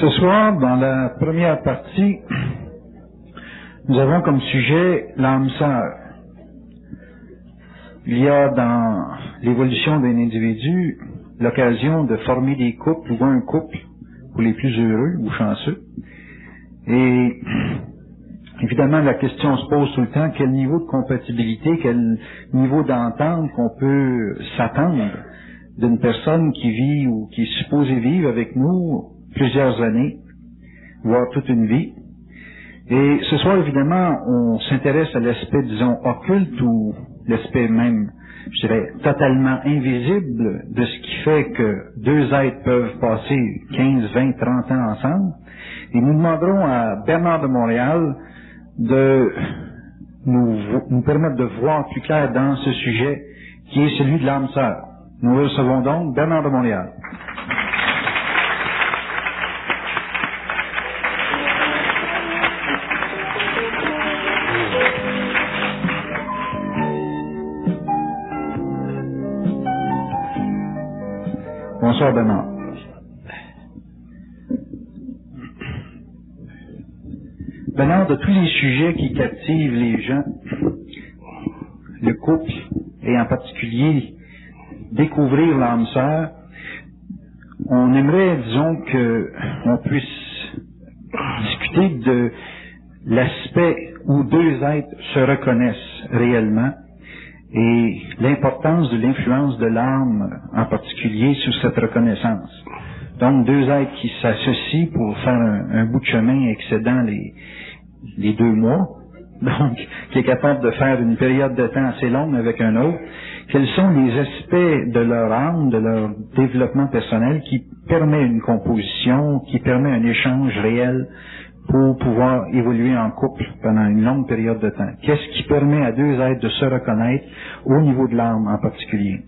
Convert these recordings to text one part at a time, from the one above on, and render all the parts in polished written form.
Ce soir, dans la première partie, nous avons comme sujet l'âme sœur. Il y a dans l'évolution d'un individu l'occasion de former des couples ou un couple pour les plus heureux ou chanceux. Et évidemment, la question se pose tout le temps, quel niveau de compatibilité, quel niveau d'entente qu'on peut s'attendre d'une personne qui vit ou qui est supposée vivre avec nous plusieurs années, voire toute une vie. Et ce soir, évidemment, on s'intéresse à l'aspect, disons, occulte ou l'aspect même, je dirais, totalement invisible de ce qui fait que deux êtres peuvent passer 15, 20, 30 ans ensemble. Et nous demanderons à Bernard de Montréal de nous permettre de voir plus clair dans ce sujet qui est celui de l'âme sœur. Nous recevons donc Bernard de Montréal. Bonsoir Bernard. Bernard, de tous les sujets qui captivent les gens, le couple et en particulier découvrir l'âme sœur, on aimerait, disons, qu'on puisse discuter de l'aspect où deux êtres se reconnaissent réellement et l'importance de l'influence de l'âme en particulier sur cette reconnaissance. Donc, deux êtres qui s'associent pour faire un bout de chemin excédant les 2 mois, donc qui est capable de faire une période de temps assez longue avec un autre. Quels sont les aspects de leur âme, de leur développement personnel qui permet une composition, qui permet un échange réel pour pouvoir évoluer en couple pendant une longue période de temps? Qu'est-ce qui permet à deux êtres de se reconnaître au niveau de l'âme en particulier?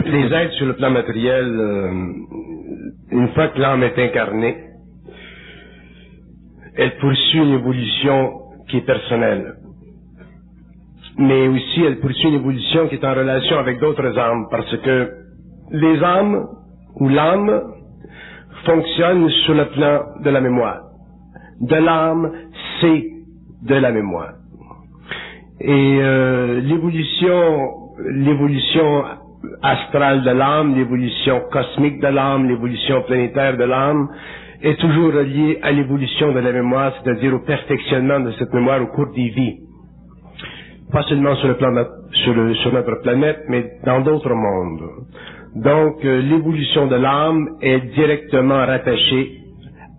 Les êtres sur le plan matériel, une fois que l'âme est incarnée, elle poursuit une évolution qui est personnelle. Mais aussi, elle poursuit une évolution qui est en relation avec d'autres âmes, parce que les âmes, ou l'âme, fonctionnent sur le plan de la mémoire. De l'âme, c'est de la mémoire. Et l'évolution astrale de l'âme, l'évolution cosmique de l'âme, l'évolution planétaire de l'âme, est toujours reliée à l'évolution de la mémoire, c'est-à-dire au perfectionnement de cette mémoire au cours des vies. Pas seulement sur le plan sur notre planète, mais dans d'autres mondes. Donc, l'évolution de l'âme est directement rattachée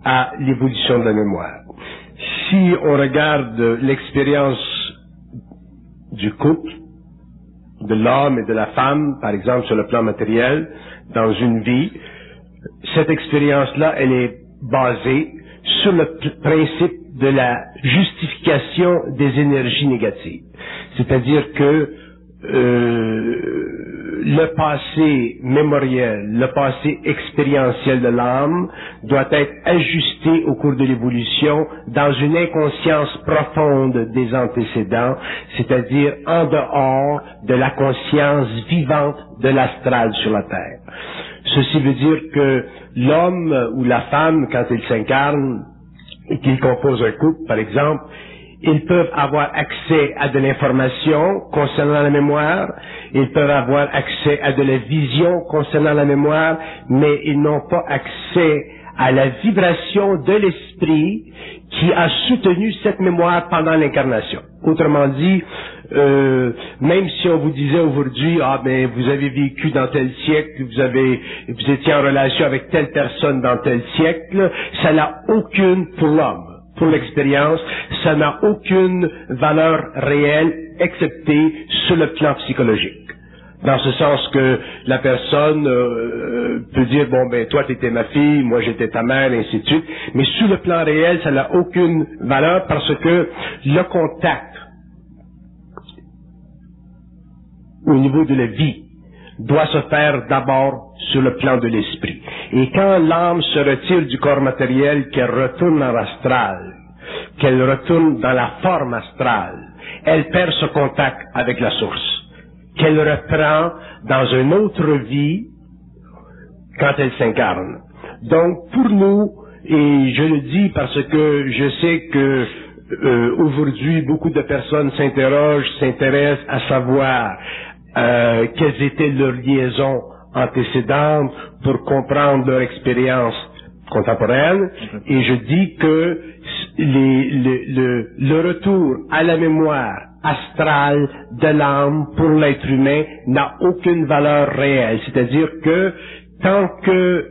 à l'évolution de la mémoire. Si on regarde l'expérience du couple, de l'homme et de la femme, par exemple sur le plan matériel, dans une vie, cette expérience-là, elle est basée sur le principe de la justification des énergies négatives. C'est-à-dire que le passé mémoriel, le passé expérientiel de l'âme doit être ajusté au cours de l'évolution dans une inconscience profonde des antécédents, c'est-à-dire en dehors de la conscience vivante de l'astral sur la Terre. Ceci veut dire que l'homme ou la femme, quand il s'incarne et qu'il compose un couple, par exemple, ils peuvent avoir accès à de l'information concernant la mémoire, ils peuvent avoir accès à de la vision concernant la mémoire, mais ils n'ont pas accès à la vibration de l'esprit qui a soutenu cette mémoire pendant l'incarnation. Autrement dit, même si on vous disait aujourd'hui, vous avez vécu dans tel siècle, vous étiez en relation avec telle personne dans tel siècle, ça n'a aucune, pour l'homme, pour l'expérience, ça n'a aucune valeur réelle, excepté sur le plan psychologique. Dans ce sens que la personne peut dire, toi t'étais ma fille, moi j'étais ta mère, et ainsi de suite. Mais sur le plan réel, ça n'a aucune valeur parce que le contact au niveau de la vie doit se faire d'abord sur le plan de l'esprit. Et quand l'âme se retire du corps matériel, qu'elle retourne dans l'astral, qu'elle retourne dans la forme astrale, elle perd ce contact avec la source, qu'elle reprend dans une autre vie quand elle s'incarne. Donc, pour nous, et je le dis parce que je sais que aujourd'hui, beaucoup de personnes s'intéressent à savoir quelles étaient leurs liaisons antécédentes pour comprendre leur expérience contemporaine. Et je dis que le retour à la mémoire astrale de l'âme pour l'être humain n'a aucune valeur réelle. C'est-à-dire que tant que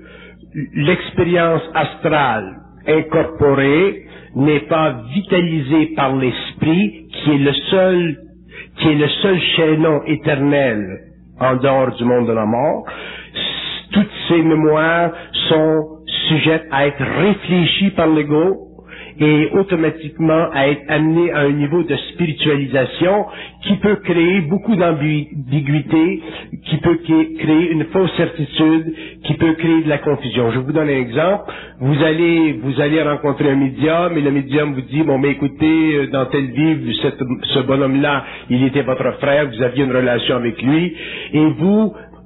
l'expérience astrale incorporée n'est pas vitalisée par l'esprit, qui est le seul chaînon éternel en dehors du monde de la mort, toutes ces mémoires sont sujettes à être réfléchies par l'ego et automatiquement à être amenées à un niveau de spiritualisation qui peut créer beaucoup d'ambiguïté, qui peut créer une fausse certitude, qui peut créer de la confusion. Je vous donne un exemple. Vous allez rencontrer un médium et le médium vous dit, bon, mais écoutez, dans telle vie, ce bonhomme-là, il était votre frère, vous aviez une relation avec lui, et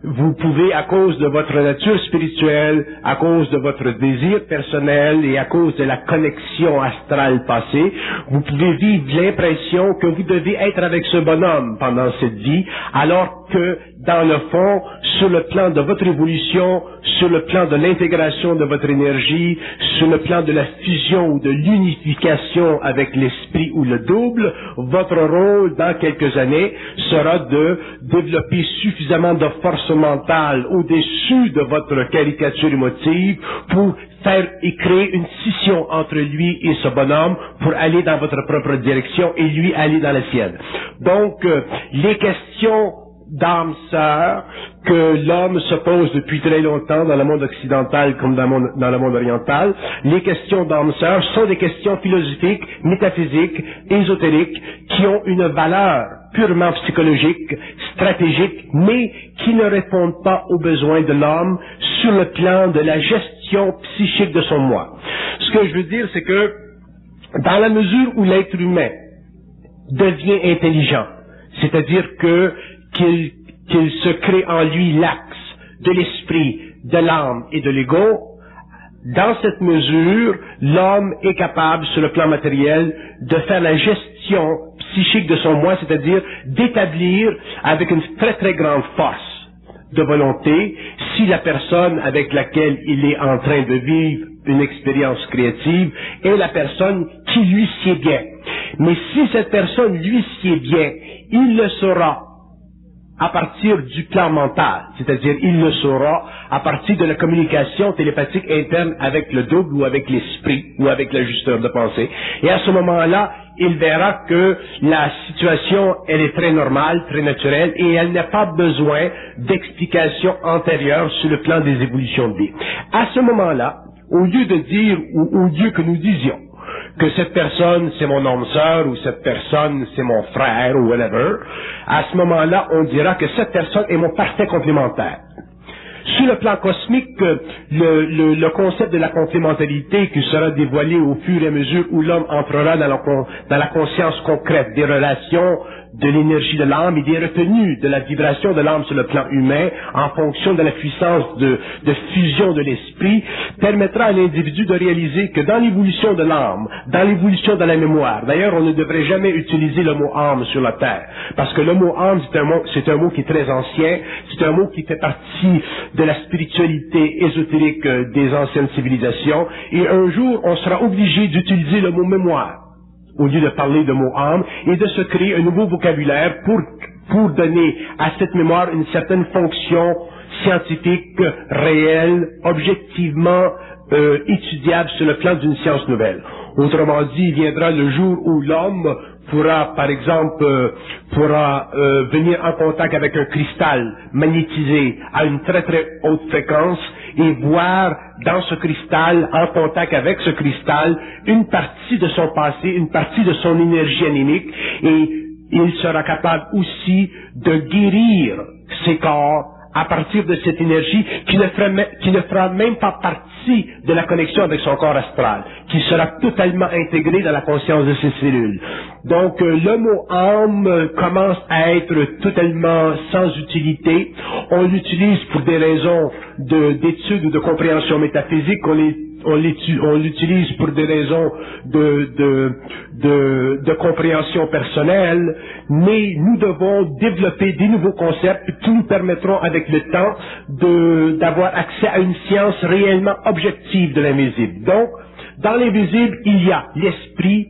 vous pouvez, à cause de votre nature spirituelle, à cause de votre désir personnel et à cause de la connexion astrale passée, vous pouvez vivre l'impression que vous devez être avec ce bonhomme pendant cette vie, alors que, dans le fond, sur le plan de votre évolution, sur le plan de l'intégration de votre énergie, sur le plan de la fusion ou de l'unification avec l'esprit ou le double, votre rôle dans quelques années sera de développer suffisamment de force mentale au-dessus de votre caricature émotive pour faire et créer une scission entre lui et ce bonhomme pour aller dans votre propre direction et lui aller dans la sienne. Donc, les questions d'âme sœur que l'homme se pose depuis très longtemps dans le monde occidental comme dans le monde oriental, les questions d'âme sœur sont des questions philosophiques, métaphysiques, ésotériques, qui ont une valeur purement psychologique, stratégique, mais qui ne répondent pas aux besoins de l'homme sur le plan de la gestion psychique de son moi. Ce que je veux dire, c'est que dans la mesure où l'être humain devient intelligent, c'est-à-dire qu'il se crée en lui l'axe de l'esprit, de l'âme et de l'ego, dans cette mesure, l'homme est capable, sur le plan matériel, de faire la gestion psychique de son moi, c'est-à-dire d'établir avec une très très grande force de volonté si la personne avec laquelle il est en train de vivre une expérience créative est la personne qui lui sied bien. Mais si cette personne lui sied bien, il le saura à partir du plan mental, c'est-à-dire il le saura à partir de la communication télépathique interne avec le double ou avec l'esprit ou avec l'ajusteur de pensée. Et à ce moment-là, il verra que la situation, elle est très normale, très naturelle et elle n'a pas besoin d'explications antérieures sur le plan des évolutions de vie. À ce moment-là, au lieu de dire, ou au lieu que nous disions que cette personne c'est mon âme sœur ou cette personne c'est mon frère ou whatever, à ce moment-là, on dira que cette personne est mon parfait complémentaire. Sur le plan cosmique, le concept de la complémentarité qui sera dévoilé au fur et à mesure où l'homme entrera dans la conscience concrète des relations, de l'énergie de l'âme et des retenues de la vibration de l'âme sur le plan humain en fonction de la puissance de fusion de l'esprit, permettra à l'individu de réaliser que dans l'évolution de l'âme, dans l'évolution de la mémoire, d'ailleurs on ne devrait jamais utiliser le mot âme sur la terre, parce que le mot âme c'est un mot qui est très ancien, c'est un mot qui fait partie de la spiritualité ésotérique des anciennes civilisations, et un jour on sera obligé d'utiliser le mot mémoire au lieu de parler de mot âme, et de se créer un nouveau vocabulaire pour donner à cette mémoire une certaine fonction scientifique, réelle, objectivement étudiable sur le plan d'une science nouvelle. Autrement dit, il viendra le jour où l'homme pourra, par exemple, venir en contact avec un cristal magnétisé à une très très haute fréquence et voir dans ce cristal, en contact avec ce cristal, une partie de son passé, une partie de son énergie anémique, et il sera capable aussi de guérir ses corps à partir de cette énergie qui ne fera même pas partie de la connexion avec son corps astral, qui sera totalement intégrée dans la conscience de ses cellules. Donc, le mot âme commence à être totalement sans utilité. On l'utilise pour des raisons d'étude ou de compréhension métaphysique. On l'utilise pour des raisons de compréhension personnelle, mais nous devons développer des nouveaux concepts qui nous permettront avec le temps d'avoir accès à une science réellement objective de l'invisible. Donc, dans l'invisible, il y a l'esprit.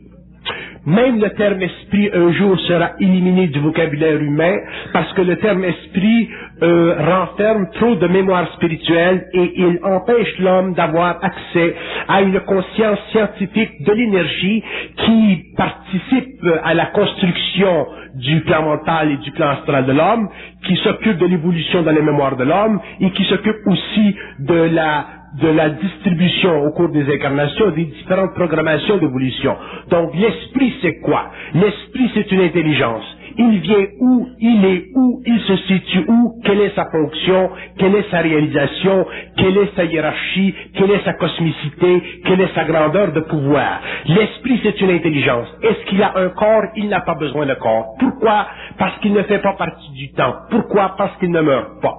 Même le terme esprit un jour sera éliminé du vocabulaire humain parce que le terme esprit renferme trop de mémoire spirituelle et il empêche l'homme d'avoir accès à une conscience scientifique de l'énergie qui participe à la construction du plan mental et du plan astral de l'homme, qui s'occupe de l'évolution dans les mémoires de l'homme et qui s'occupe aussi de la distribution au cours des incarnations des différentes programmations d'évolution. Donc l'esprit c'est quoi? L'esprit c'est une intelligence. Il vient où? Il est où? Il se situe où? Quelle est sa fonction? Quelle est sa réalisation? Quelle est sa hiérarchie? Quelle est sa cosmicité? Quelle est sa grandeur de pouvoir? L'esprit c'est une intelligence. Est-ce qu'il a un corps? Il n'a pas besoin de corps. Pourquoi? Parce qu'il ne fait pas partie du temps. Pourquoi? Parce qu'il ne meurt pas.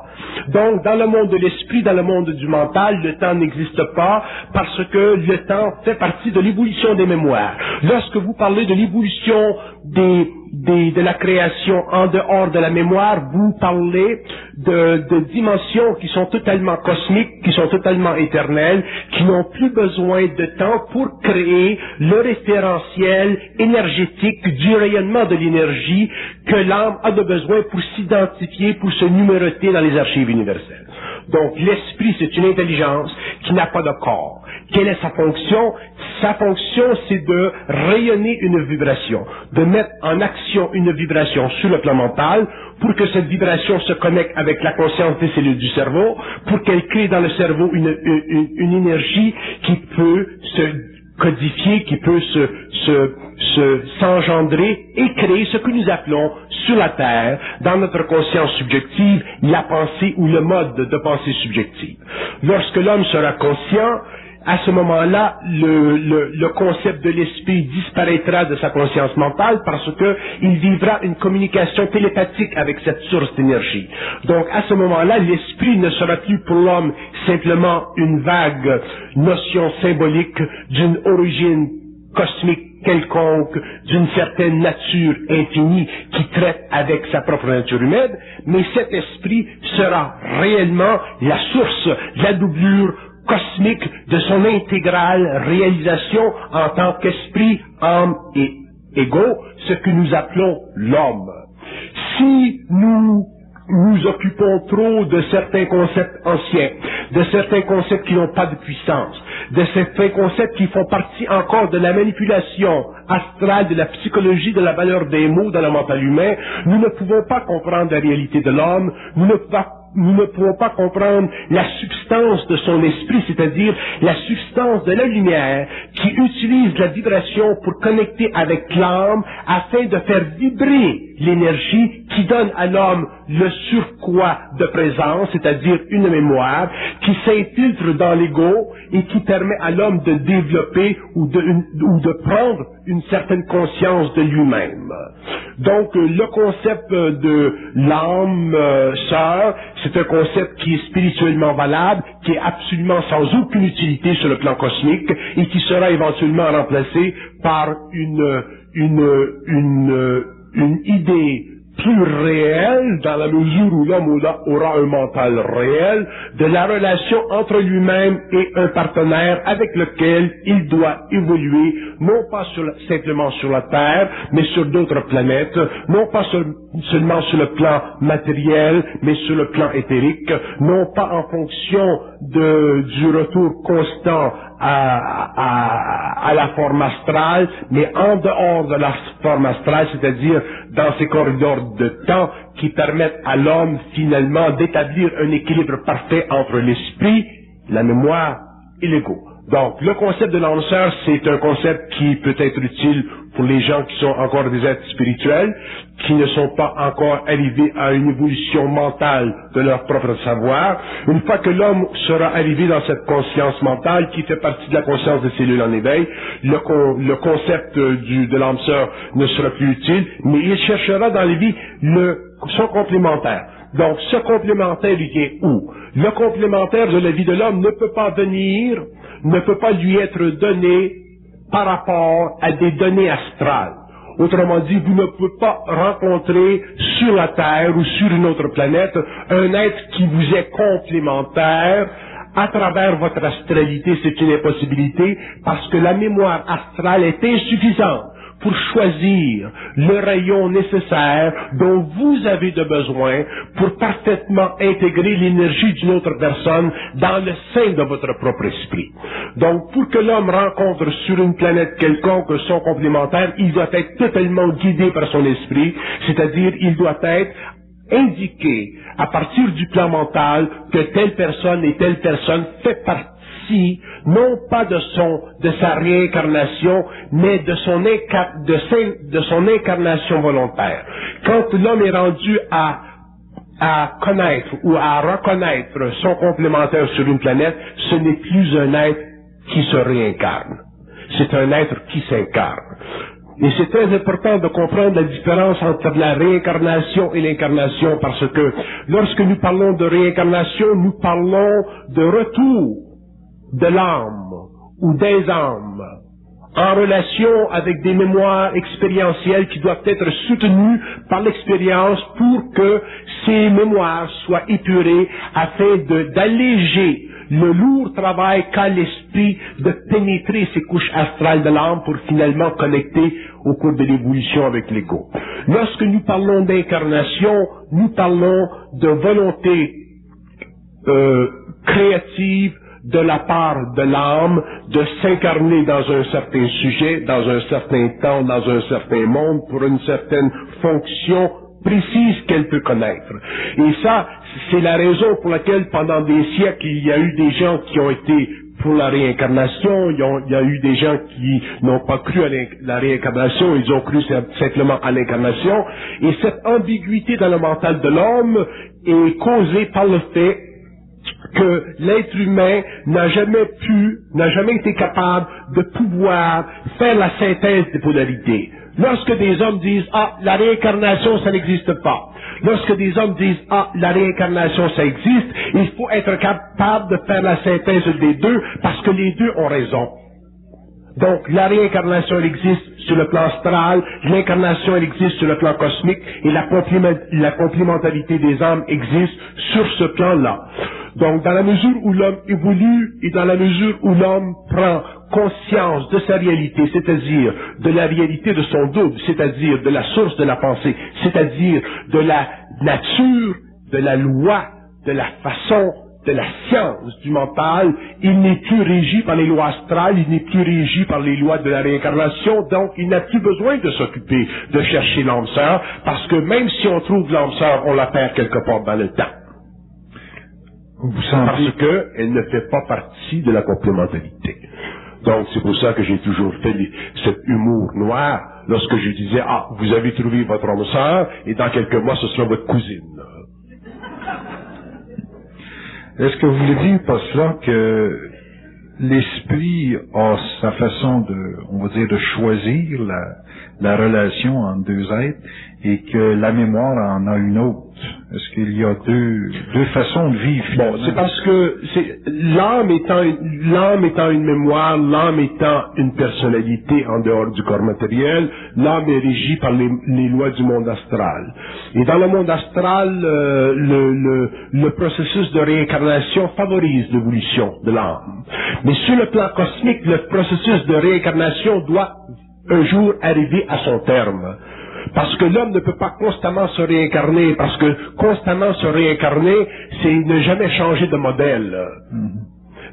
Donc, dans le monde de l'esprit, dans le monde du mental, le temps n'existe pas parce que le temps fait partie de l'évolution des mémoires. Lorsque vous parlez de l'évolution de la création en dehors de la mémoire, vous parlez de dimensions qui sont totalement cosmiques, qui sont totalement éternelles, qui n'ont plus besoin de temps pour créer le référentiel énergétique du rayonnement de l'énergie que l'âme a de besoin pour s'identifier, pour se numéroter dans les archives universelles. Donc l'esprit, c'est une intelligence qui n'a pas de corps. Quelle est sa fonction? Sa fonction, c'est de rayonner une vibration, de mettre en action une vibration sur le plan mental pour que cette vibration se connecte avec la conscience des cellules du cerveau, pour qu'elle crée dans le cerveau une énergie qui peut se codifier, qui peut s'engendrer et créer ce que nous appelons sur la Terre, dans notre conscience subjective, la pensée ou le mode de pensée subjective. Lorsque l'homme sera conscient, à ce moment-là, le concept de l'esprit disparaîtra de sa conscience mentale parce que il vivra une communication télépathique avec cette source d'énergie. Donc, à ce moment-là, l'esprit ne sera plus pour l'homme simplement une vague notion symbolique d'une origine cosmique quelconque, d'une certaine nature infinie qui traite avec sa propre nature humaine, mais cet esprit sera réellement la source, la doublure cosmique de son intégrale réalisation en tant qu'esprit, âme et ego, ce que nous appelons l'homme. Si nous nous occupons trop de certains concepts anciens, de certains concepts qui n'ont pas de puissance, de certains concepts qui font partie encore de la manipulation astrale, de la psychologie, de la valeur des mots dans le mental humain, nous ne pouvons pas comprendre la réalité de l'homme, nous ne pouvons pas comprendre la substance de son esprit, c'est-à-dire la substance de la lumière qui utilise la vibration pour connecter avec l'âme afin de faire vibrer l'énergie qui donne à l'homme le surcroît de présence, c'est-à-dire une mémoire qui s'infiltre dans l'ego et qui permet à l'homme de développer ou de prendre une certaine conscience de lui-même. Donc, le concept de l'âme sœur, c'est un concept qui est spirituellement valable, qui est absolument sans aucune utilité sur le plan cosmique et qui sera éventuellement remplacé par une idée plus réelle, dans la mesure où l'homme aura un mental réel, de la relation entre lui-même et un partenaire avec lequel il doit évoluer, non pas simplement sur la Terre, mais sur d'autres planètes, non pas seulement sur le plan matériel, mais sur le plan éthérique, non pas en fonction du retour constant à la forme astrale, mais en dehors de la forme astrale, c'est-à-dire dans ces corridors de temps qui permettent à l'homme finalement d'établir un équilibre parfait entre l'esprit, la mémoire et l'ego. Donc, le concept de l'âme sœur, c'est un concept qui peut être utile pour les gens qui sont encore des êtres spirituels, qui ne sont pas encore arrivés à une évolution mentale de leur propre savoir. Une fois que l'homme sera arrivé dans cette conscience mentale, qui fait partie de la conscience des cellules en éveil, le concept de l'âme sœur ne sera plus utile, mais il cherchera dans les vies son complémentaire. Donc, ce complémentaire, il vient où? Le complémentaire de la vie de l'homme ne peut pas lui être donné par rapport à des données astrales. Autrement dit, vous ne pouvez pas rencontrer sur la Terre ou sur une autre planète un être qui vous est complémentaire à travers votre astralité. C'est une impossibilité parce que la mémoire astrale est insuffisante pour choisir le rayon nécessaire dont vous avez de besoin pour parfaitement intégrer l'énergie d'une autre personne dans le sein de votre propre esprit. Donc, pour que l'homme rencontre sur une planète quelconque son complémentaire, il doit être totalement guidé par son esprit, c'est-à-dire il doit être indiqué à partir du plan mental que telle personne et telle personne fait partie non pas de sa réincarnation, mais de son incarnation volontaire. Quand l'homme est rendu à connaître ou à reconnaître son complémentaire sur une planète, ce n'est plus un être qui se réincarne. C'est un être qui s'incarne. Et c'est très important de comprendre la différence entre la réincarnation et l'incarnation, parce que lorsque nous parlons de réincarnation, nous parlons de retour de l'âme ou des âmes en relation avec des mémoires expérientielles qui doivent être soutenues par l'expérience pour que ces mémoires soient épurées afin d'alléger le lourd travail qu'a l'esprit de pénétrer ces couches astrales de l'âme pour finalement connecter au cours de l'évolution avec l'ego. Lorsque nous parlons d'incarnation, nous parlons de volonté créative de la part de l'âme de s'incarner dans un certain sujet, dans un certain temps, dans un certain monde, pour une certaine fonction précise qu'elle peut connaître. Et ça, c'est la raison pour laquelle pendant des siècles, il y a eu des gens qui ont été pour la réincarnation, il y a eu des gens qui n'ont pas cru à la réincarnation, ils ont cru simplement à l'incarnation. Et cette ambiguïté dans le mental de l'homme est causée par le fait que l'être humain n'a jamais été capable de pouvoir faire la synthèse des polarités. Lorsque des hommes disent, la réincarnation, ça n'existe pas. Lorsque des hommes disent, la réincarnation, ça existe, il faut être capable de faire la synthèse des deux, parce que les deux ont raison. Donc, la réincarnation, elle existe sur le plan astral, l'incarnation, elle existe sur le plan cosmique, et la complémentarité des âmes existe sur ce plan-là. Donc, dans la mesure où l'homme évolue et dans la mesure où l'homme prend conscience de sa réalité, c'est-à-dire de la réalité de son double, c'est-à-dire de la source de la pensée, c'est-à-dire de la nature, de la loi, de la façon, de la science du mental, il n'est plus régi par les lois astrales, il n'est plus régi par les lois de la réincarnation, donc il n'a plus besoin de s'occuper de chercher l'âme sœur, parce que même si on trouve l'âme sœur, on la perd quelque part dans le temps. Parce qu'elle ne fait pas partie de la complémentarité. Donc c'est pour ça que j'ai toujours fait cet humour noir lorsque je disais, vous avez trouvé votre âme sœur et dans quelques mois ce sera votre cousine. Est-ce que vous voulez dire par cela que l'esprit a sa façon de choisir la relation entre deux êtres et que la mémoire en a une autre? Est-ce qu'il y a deux façons de vivre? Bon, c'est parce que l'âme étant une mémoire, l'âme étant une personnalité en dehors du corps matériel, l'âme est régie par les lois du monde astral. Et dans le monde astral, le processus de réincarnation favorise l'évolution de l'âme. Mais sur le plan cosmique, le processus de réincarnation doit un jour arriver à son terme. Parce que l'homme ne peut pas constamment se réincarner, parce que constamment se réincarner, c'est ne jamais changer de modèle.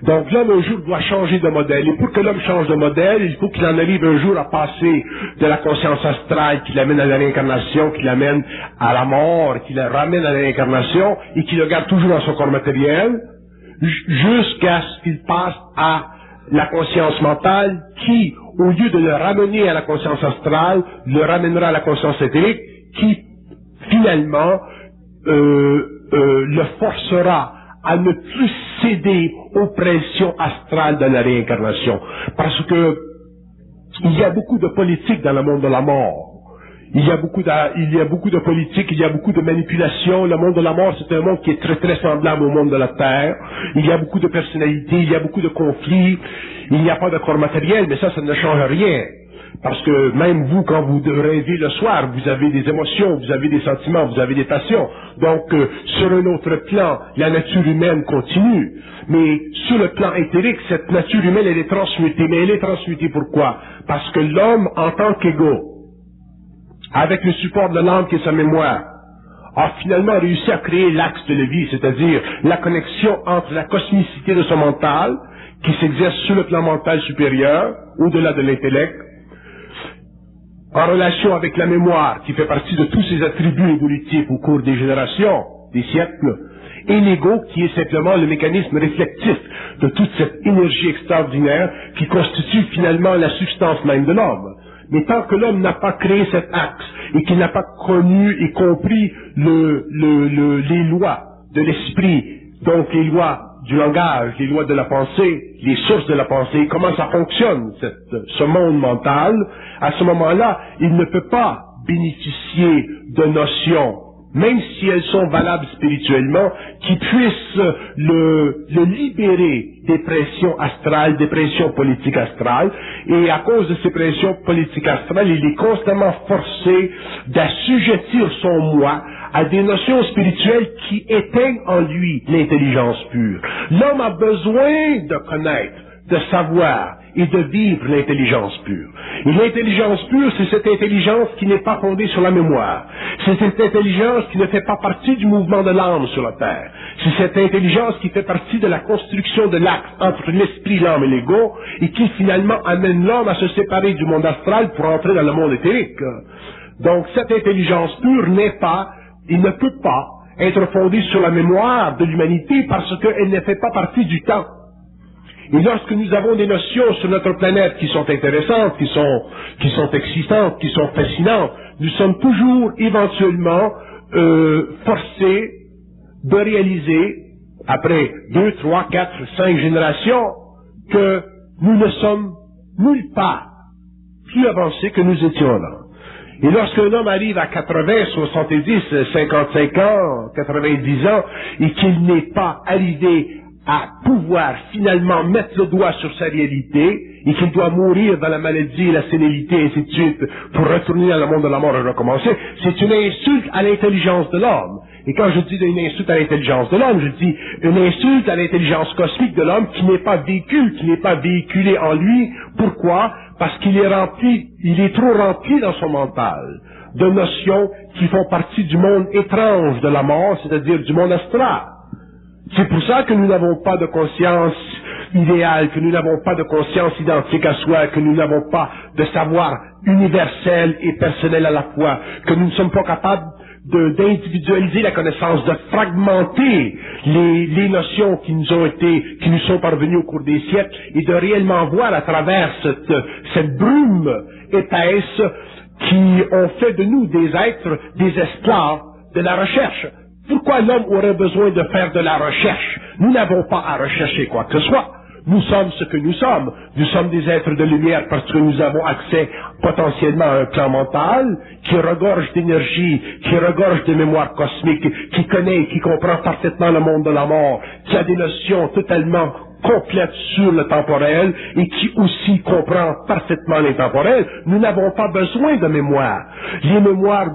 Donc l'homme un jour doit changer de modèle. Et pour que l'homme change de modèle, il faut qu'il en arrive un jour à passer de la conscience astrale qui l'amène à la réincarnation, qui l'amène à la mort, qui le ramène à la réincarnation, et qui le garde toujours dans son corps matériel, jusqu'à ce qu'il passe à la conscience mentale qui, au lieu de le ramener à la conscience astrale, le ramènera à la conscience éthérique qui, finalement, le forcera à ne plus céder aux pressions astrales de la réincarnation. Parce que il y a beaucoup de politique dans le monde de la mort. Il y a beaucoup de politique, il y a beaucoup de manipulation. Le monde de la mort, c'est un monde qui est très très semblable au monde de la Terre. Il y a beaucoup de personnalités, il y a beaucoup de conflits. Il n'y a pas de corps matériel, mais ça ne change rien. Parce que même vous, quand vous rêvez le soir, vous avez des émotions, vous avez des sentiments, vous avez des passions. Donc, sur un autre plan, la nature humaine continue. Mais sur le plan éthérique, cette nature humaine, elle est transmutée. Mais elle est transmutée pourquoi? Parce que l'homme, en tant qu'égo, avec le support de l'âme qui est sa mémoire, a finalement réussi à créer l'axe de la vie, c'est-à-dire la connexion entre la cosmicité de son mental, qui s'exerce sur le plan mental supérieur, au-delà de l'intellect, en relation avec la mémoire, qui fait partie de tous ses attributs évolutifs au cours des générations, des siècles, et l'ego, qui est simplement le mécanisme réflectif de toute cette énergie extraordinaire qui constitue finalement la substance même de l'homme. Mais tant que l'homme n'a pas créé cet axe et qu'il n'a pas connu et compris les lois de l'esprit, donc les lois du langage, les lois de la pensée, les sources de la pensée, comment ça fonctionne, ce monde mental, à ce moment-là, il ne peut pas bénéficier de notions, même si elles sont valables spirituellement, qui puissent le libérer des pressions astrales, des pressions politiques astrales, et à cause de ces pressions politiques astrales, il est constamment forcé d'assujettir son moi à des notions spirituelles qui éteignent en lui l'intelligence pure. L'homme a besoin de connaître, de savoir et de vivre l'intelligence pure. Et l'intelligence pure, c'est cette intelligence qui n'est pas fondée sur la mémoire. C'est cette intelligence qui ne fait pas partie du mouvement de l'âme sur la terre. C'est cette intelligence qui fait partie de la construction de l'axe entre l'esprit, l'âme et l'ego, et qui finalement amène l'homme à se séparer du monde astral pour entrer dans le monde éthérique. Donc cette intelligence pure il ne peut pas être fondée sur la mémoire de l'humanité parce qu'elle ne fait pas partie du temps. Et lorsque nous avons des notions sur notre planète qui sont intéressantes, qui sont excitantes, qui sont fascinantes, nous sommes toujours éventuellement forcés de réaliser, après 2, 3, 4, 5 générations, que nous ne sommes nulle part plus avancés que nous étions là. Et lorsqu'un homme arrive à 80, 70, 55 ans, 90 ans, et qu'il n'est pas arrivé à pouvoir finalement mettre le doigt sur sa réalité, et qu'il doit mourir dans la maladie, la sénilité, et ainsi de suite, pour retourner dans le monde de la mort et recommencer, c'est une insulte à l'intelligence de l'homme. Et quand je dis une insulte à l'intelligence de l'homme, je dis une insulte à l'intelligence cosmique de l'homme qui n'est pas vécue, qui n'est pas véhiculée en lui. Pourquoi? Parce qu'il est trop rempli dans son mental de notions qui font partie du monde étrange de la mort, c'est-à-dire du monde astral. C'est pour ça que nous n'avons pas de conscience idéale, que nous n'avons pas de conscience identique à soi, que nous n'avons pas de savoir universel et personnel à la fois, que nous ne sommes pas capables d'individualiser la connaissance, de fragmenter les notions qui nous sont parvenues au cours des siècles et de réellement voir à travers cette brume épaisse qui ont fait de nous des êtres, des esclaves de la recherche. Pourquoi l'homme aurait besoin de faire de la recherche? Nous n'avons pas à rechercher quoi que ce soit. Nous sommes ce que nous sommes. Nous sommes des êtres de lumière parce que nous avons accès potentiellement à un plan mental qui regorge d'énergie, qui regorge de mémoire cosmique, qui connaît et qui comprend parfaitement le monde de la mort, qui a des notions totalement complètes sur le temporel et qui aussi comprend parfaitement l'intemporel. Nous n'avons pas besoin de mémoire. Les mémoires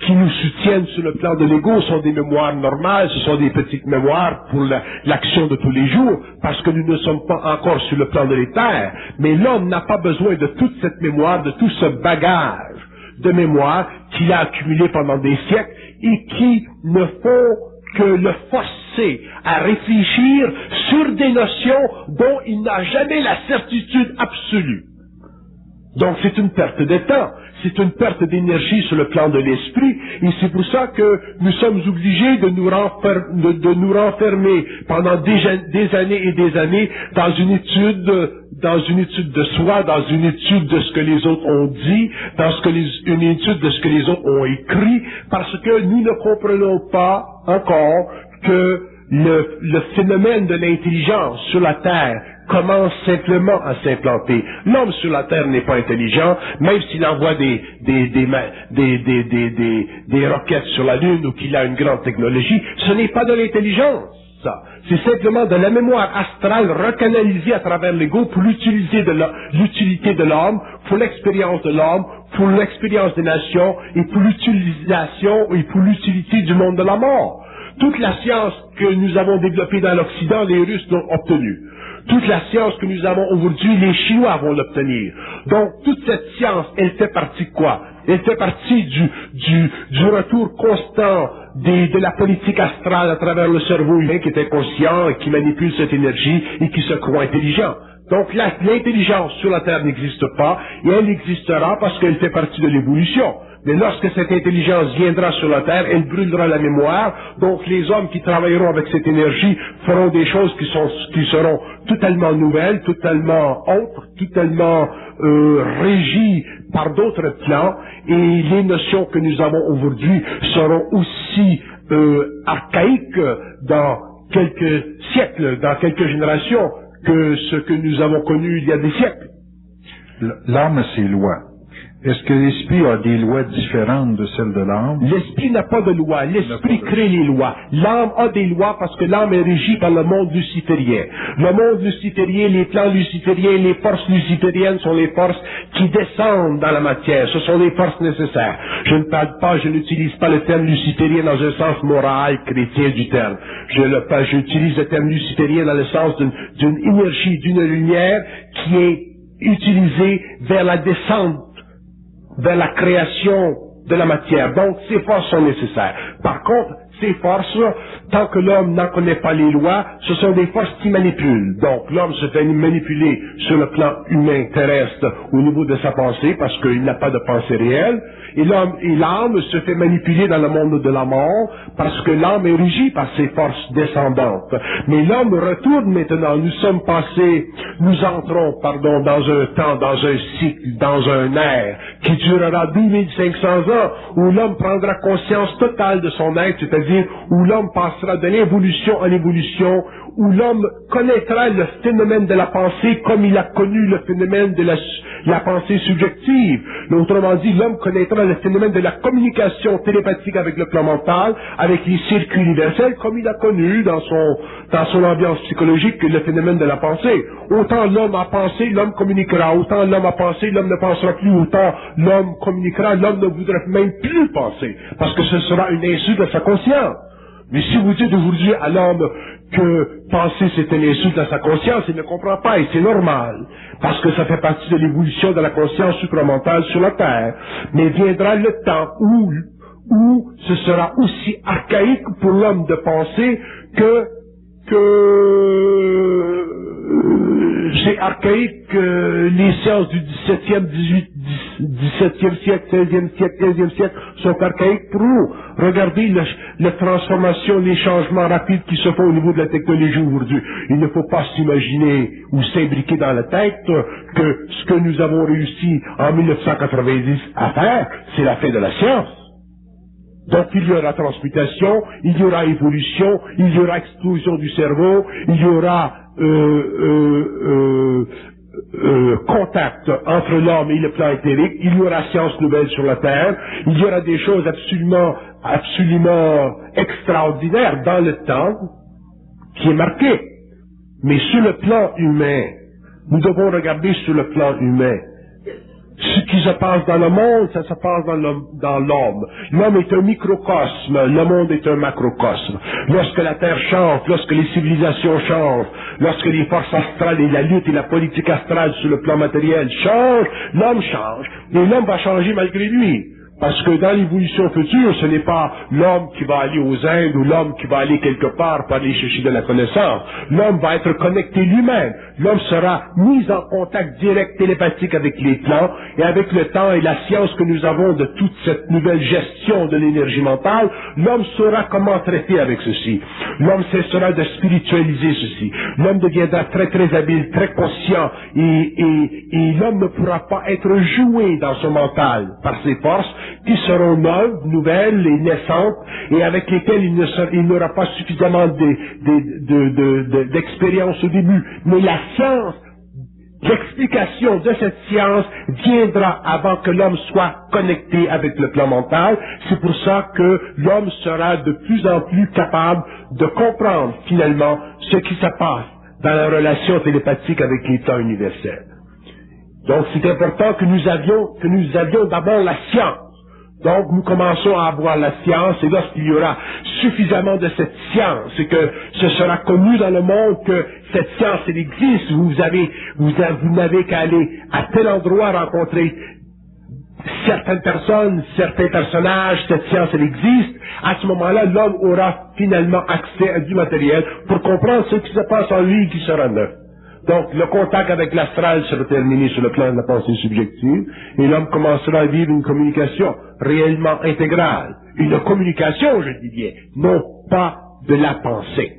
qui nous soutiennent sur le plan de l'ego sont des mémoires normales, ce sont des petites mémoires pour l'action de tous les jours, parce que nous ne sommes pas encore sur le plan de l'éther. Mais l'homme n'a pas besoin de toute cette mémoire, de tout ce bagage de mémoire qu'il a accumulé pendant des siècles et qui ne font que le forcer à réfléchir sur des notions dont il n'a jamais la certitude absolue. Donc c'est une perte de temps, c'est une perte d'énergie sur le plan de l'esprit, et c'est pour ça que nous sommes obligés de nous renfermer pendant des années et des années dans une étude de soi, dans une étude de ce que les autres ont dit, une étude de ce que les autres ont écrit, parce que nous ne comprenons pas encore que le phénomène de l'intelligence sur la Terre commence simplement à s'implanter. L'homme sur la Terre n'est pas intelligent, même s'il envoie des roquettes sur la Lune ou qu'il a une grande technologie, ce n'est pas de l'intelligence, ça. C'est simplement de la mémoire astrale recanalisée à travers l'ego pour l'utilité de l'homme, pour l'expérience de l'homme, pour l'expérience des nations et pour l'utilisation et pour l'utilité du monde de la mort. Toute la science que nous avons développée dans l'Occident, les Russes l'ont obtenue. Toute la science que nous avons aujourd'hui, les Chinois vont l'obtenir. Donc, toute cette science, elle fait partie de quoi? Elle fait partie du retour constant de la politique astrale à travers le cerveau humain qui est inconscient et qui manipule cette énergie et qui se croit intelligent. Donc, l'intelligence sur la Terre n'existe pas et elle existera parce qu'elle fait partie de l'évolution. Mais lorsque cette intelligence viendra sur la Terre, elle brûlera la mémoire. Donc les hommes qui travailleront avec cette énergie feront des choses qui seront totalement nouvelles, totalement autres, totalement régies par d'autres plans. Et les notions que nous avons aujourd'hui seront aussi archaïques dans quelques siècles, dans quelques générations, que ce que nous avons connu il y a des siècles. L'âme a ses lois. Est-ce que l'esprit a des lois différentes de celles de l'âme? L'esprit n'a pas de loi. L'esprit crée les lois. L'âme a des lois parce que l'âme est régie par le monde luciférien. Le monde luciférien, les plans lucifériens, les forces lucifériennes sont les forces qui descendent dans la matière. Ce sont les forces nécessaires. Je n'utilise pas le terme luciférien dans un sens moral, chrétien du terme. J'utilise le terme luciférien dans le sens d'une énergie, d'une lumière qui est utilisée vers la descente, vers la création de la matière. Donc, ces forces sont nécessaires. Par contre, ces forces, tant que l'homme n'en connaît pas les lois, ce sont des forces qui manipulent. Donc, l'homme se fait manipuler sur le plan humain terrestre au niveau de sa pensée, parce qu'il n'a pas de pensée réelle, et l'âme se fait manipuler dans le monde de la mort, parce que l'âme est régie par ces forces descendantes. Mais l'homme retourne maintenant. Nous entrons dans un temps, dans un cycle, dans un ère, qui durera 2500 ans, où l'homme prendra conscience totale de son être, c'est-à-dire où l'homme passera de l'évolution en évolution, où l'homme connaîtra le phénomène de la pensée comme il a connu le phénomène de la pensée subjective. Autrement dit, l'homme connaîtra le phénomène de la communication télépathique avec le plan mental, avec les circuits universels, comme il a connu dans son ambiance psychologique le phénomène de la pensée. Autant l'homme a pensé, l'homme communiquera. Autant l'homme a pensé, l'homme ne pensera plus. Autant l'homme communiquera, l'homme ne voudra même plus penser, parce que ce sera une insulte à sa conscience. Mais si vous dites aujourd'hui à l'homme que penser c'est une insulte à sa conscience, il ne comprend pas, et c'est normal, parce que ça fait partie de l'évolution de la conscience supramentale sur la Terre. Mais viendra le temps où ce sera aussi archaïque pour l'homme de penser que c'est archaïque que les sciences du 17e, 17e siècle, 16e siècle, 15e siècle sont archaïques pour nous. Regardez la transformation, les changements rapides qui se font au niveau de la technologie aujourd'hui. Il ne faut pas s'imaginer ou s'imbriquer dans la tête que ce que nous avons réussi en 1990 à faire, c'est la fin de la science. Donc il y aura transmutation, il y aura évolution, il y aura explosion du cerveau, il y aura contact entre l'homme et le plan éthérique, il y aura science nouvelle sur la Terre, il y aura des choses absolument extraordinaires dans le temps qui est marqué. Mais sur le plan humain, nous devons regarder sur le plan humain. Ce qui se passe dans le monde, ça se passe dans l'homme. L'homme est un microcosme, le monde est un macrocosme. Lorsque la Terre change, lorsque les civilisations changent, lorsque les forces astrales et la lutte et la politique astrale sur le plan matériel changent, l'homme change. Et l'homme va changer malgré lui. Parce que dans l'évolution future, ce n'est pas l'homme qui va aller aux Indes ou l'homme qui va aller quelque part pour aller chercher de la connaissance. L'homme va être connecté lui-même. L'homme sera mis en contact direct télépathique avec les plans, et avec le temps et la science que nous avons de toute cette nouvelle gestion de l'énergie mentale, l'homme saura comment traiter avec ceci. L'homme cessera de spiritualiser ceci. L'homme deviendra très très habile, très conscient, et l'homme ne pourra pas être joué dans son mental par ses forces qui seront neuves, nouvelles et naissantes, et avec lesquelles il n'aura pas suffisamment d'expérience au début. Mais la science, l'explication de cette science viendra avant que l'homme soit connecté avec le plan mental. C'est pour ça que l'homme sera de plus en plus capable de comprendre finalement ce qui se passe dans la relation télépathique avec les plans universels. Donc c'est important que nous avions d'abord la science. Donc nous commençons à avoir la science, et lorsqu'il y aura suffisamment de cette science et que ce sera connu dans le monde que cette science elle existe, vous n'avez qu'à aller à tel endroit rencontrer certaines personnes, certains personnages, cette science elle existe, à ce moment-là l'homme aura finalement accès à du matériel pour comprendre ce qui se passe en lui qui sera neuf. Donc, le contact avec l'astral sera terminé sur le plan de la pensée subjective, et l'homme commencera à vivre une communication réellement intégrale. Une communication, je dis bien, non pas de la pensée.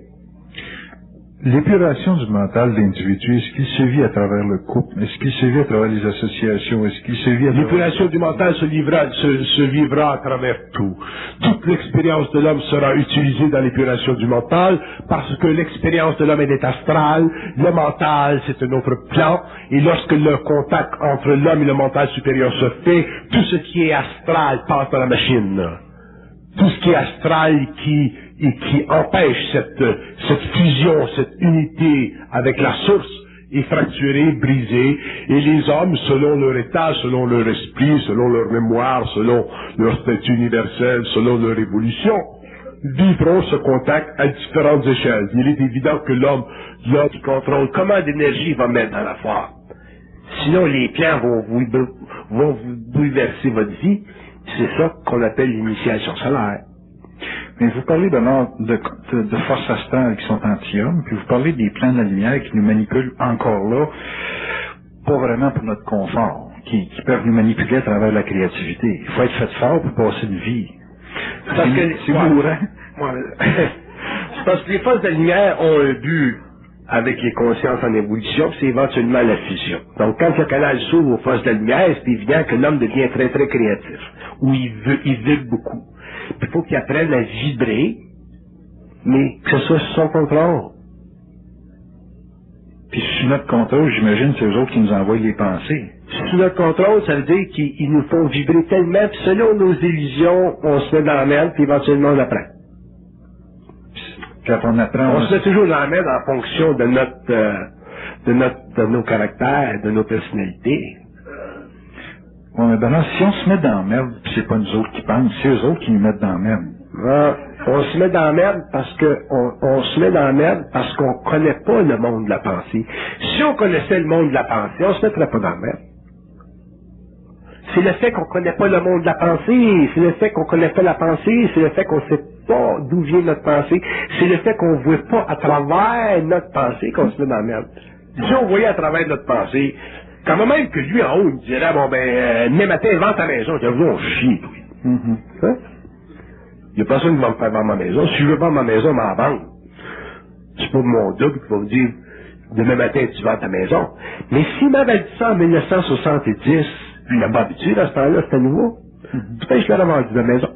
L'épuration du mental d'individu, est-ce qu'il se vit à travers le couple? Est-ce qu'il se vit à travers les associations? Est-ce qu'il se vit à travers... L'épuration du mental se vivra à travers tout. Toute l'expérience de l'homme sera utilisée dans l'épuration du mental, parce que l'expérience de l'homme est astrale, le mental c'est un autre plan, et lorsque le contact entre l'homme et le mental supérieur se fait, tout ce qui est astral passe dans la machine. Tout ce qui est astral qui empêche cette fusion, cette unité avec la source est fracturé, brisé, et les hommes, selon leur état, selon leur esprit, selon leur mémoire, selon leur statut universel, selon leur évolution, vivront ce contact à différentes échelles. Il est évident que l'homme qui contrôle comment d'énergie il va mettre dans la forme. Sinon, les plans vont vous bouleverser votre vie. C'est ça qu'on appelle l'initiation solaire. Mais vous parlez de forces astrales qui sont anti-hommes, puis vous parlez des plans de la lumière qui nous manipulent encore là, pas vraiment pour notre confort, qui peuvent nous manipuler à travers la créativité. Il faut être fait fort pour passer une vie. Parce que c'est mourant. Parce que les forces de la lumière ont un but avec les consciences en évolution, c'est éventuellement la fusion. Donc quand le canal s'ouvre aux forces de la lumière, c'est évident que l'homme devient très très créatif, ou il vibre beaucoup. Il faut qu'il apprenne à vibrer, mais que ce soit sous son contrôle. Puis sous notre contrôle, j'imagine, c'est eux autres qui nous envoient les pensées. Sous notre contrôle, ça veut dire qu'ils nous font vibrer tellement, puis selon nos illusions, on se met dans la merde, puis éventuellement on apprend. Quand on apprend... On se met toujours dans la merde en fonction de nos caractères, de nos personnalités. Ouais, mais ben si on se met dans la merde, puis c'est pas nous autres qui pensent, c'est eux autres qui nous mettent dans la merde. On se met dans la merde parce que on se met dans la merde parce qu'on connaît pas le monde de la pensée. Si on connaissait le monde de la pensée, on se mettrait pas dans la merde. C'est le fait qu'on connaît pas le monde de la pensée, c'est le fait qu'on connaît pas la pensée, c'est le fait qu'on sait pas d'où vient notre pensée, c'est le fait qu'on voit pas à travers notre pensée qu'on se met dans la merde. Si on voyait à travers notre pensée, quand même que lui en haut il me dirait bon ben demain matin vends ta maison, je dis on chie toi. Hein? Il n'y a personne qui va me faire vendre ma maison. Si je veux vendre ma maison, m'en vendre. C'est pas mon double qui va me dire demain matin tu vends ta maison. Mais s'il m'avait dit ça en 1970, il n'a pas habitué à ce temps-là, c'était nouveau. Peut-être que je l'aurais vendu la maison.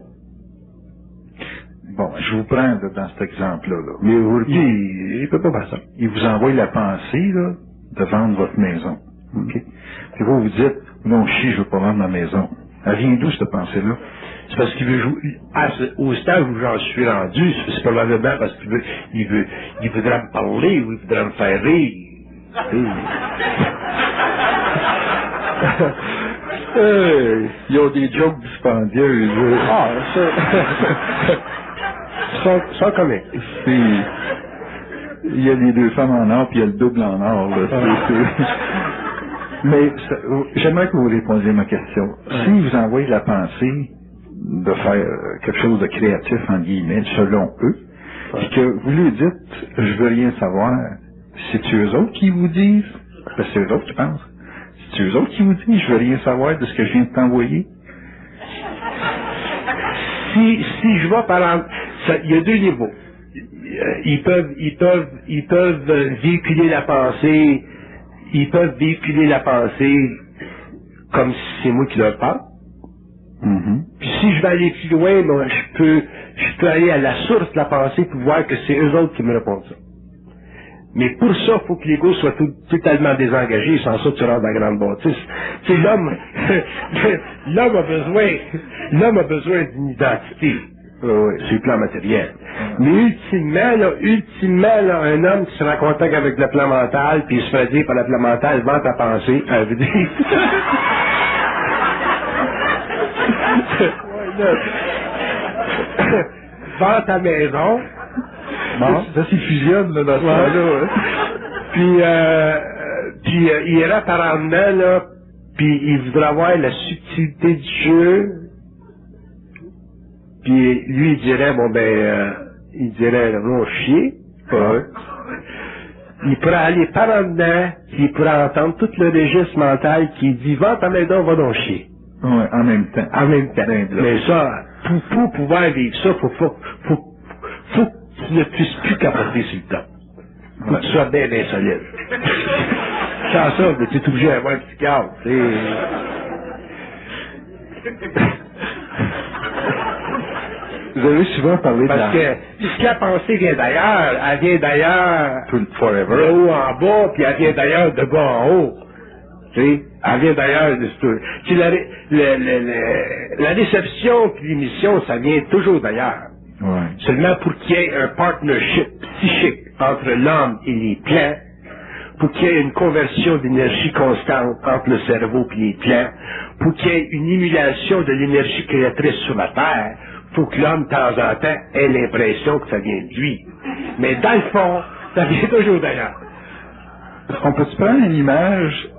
Bon, je vous prends dans cet exemple-là. Mais aujourd'hui, il ne peut pas faire ça. Il vous envoie la pensée là, de vendre votre maison. Okay. Puis vous dites, non, je veux pas vendre ma maison. Elle vient d'où cette pensée-là? C'est parce qu'il veut jouer. Au stade où j'en suis rendu, c'est probablement parce qu'il voudrait me parler ou il voudrait me faire rire. Ils ont des jokes dispendieuses. Ah, ça. Sans comique. Il y a les deux femmes en or, puis il y a le double en or. Là. Mais j'aimerais que vous répondiez à ma question. Si vous envoyez la pensée, de faire quelque chose de créatif, en guillemets, selon eux, puis que vous lui dites, je veux rien savoir, c'est eux autres qui vous disent, ben c'est eux autres qui pensent, c'est eux autres qui vous disent, je veux rien savoir de ce que je viens de t'envoyer. Si je vois par exemple, il y a deux niveaux. Ils peuvent véhiculer la pensée, comme si c'est moi qui leur parle. Puis si je vais aller plus loin, moi, je peux aller à la source de la pensée pour voir que c'est eux autres qui me répondent ça. Mais pour ça, il faut que l'ego soit totalement désengagé, sans ça tu rentres dans la grande bâtisse. Tu sais, l'homme a besoin d'une identité. C'est le plan matériel. Mais ultimement, là, un homme qui sera en contact avec le plan mental, puis il se fait dire par le plan mental, vends ta pensée, elle veut dire... vends ta maison. Bon, ça s'y fusionne, là, dans ce temps-là. Puis il ira par en dedans, là, puis il voudra voir la subtilité du jeu. Puis lui, il dirait, non, chier. Il pourra aller par en dedans, puis il pourra entendre tout le registre mental qui dit, vends ta maison, va donc chier. Oui, en même temps. Mais ça, pour pouvoir vivre ça, faut que tu ne puisses plus capoter sur le temps. Faut que tu sois bien insolite. Sans ça, tu es obligé d'avoir un petit cadre, tu sais. Vous avez souvent parlé Parce que si la pensée vient d'ailleurs, elle vient d'ailleurs de haut en bas, puis elle vient d'ailleurs de bas en haut. Tu sais, elle vient d'ailleurs de tout. La réception puis l'émission, ça vient toujours d'ailleurs. Ouais. Seulement pour qu'il y ait un partnership psychique entre l'homme et les plans, pour qu'il y ait une conversion d'énergie constante entre le cerveau et les plans, pour qu'il y ait une émulation de l'énergie créatrice sur la Terre, faut que l'homme, de temps en temps, ait l'impression que ça vient de lui. Mais dans le fond, ça vient toujours d'ailleurs. On peut se prendre une image,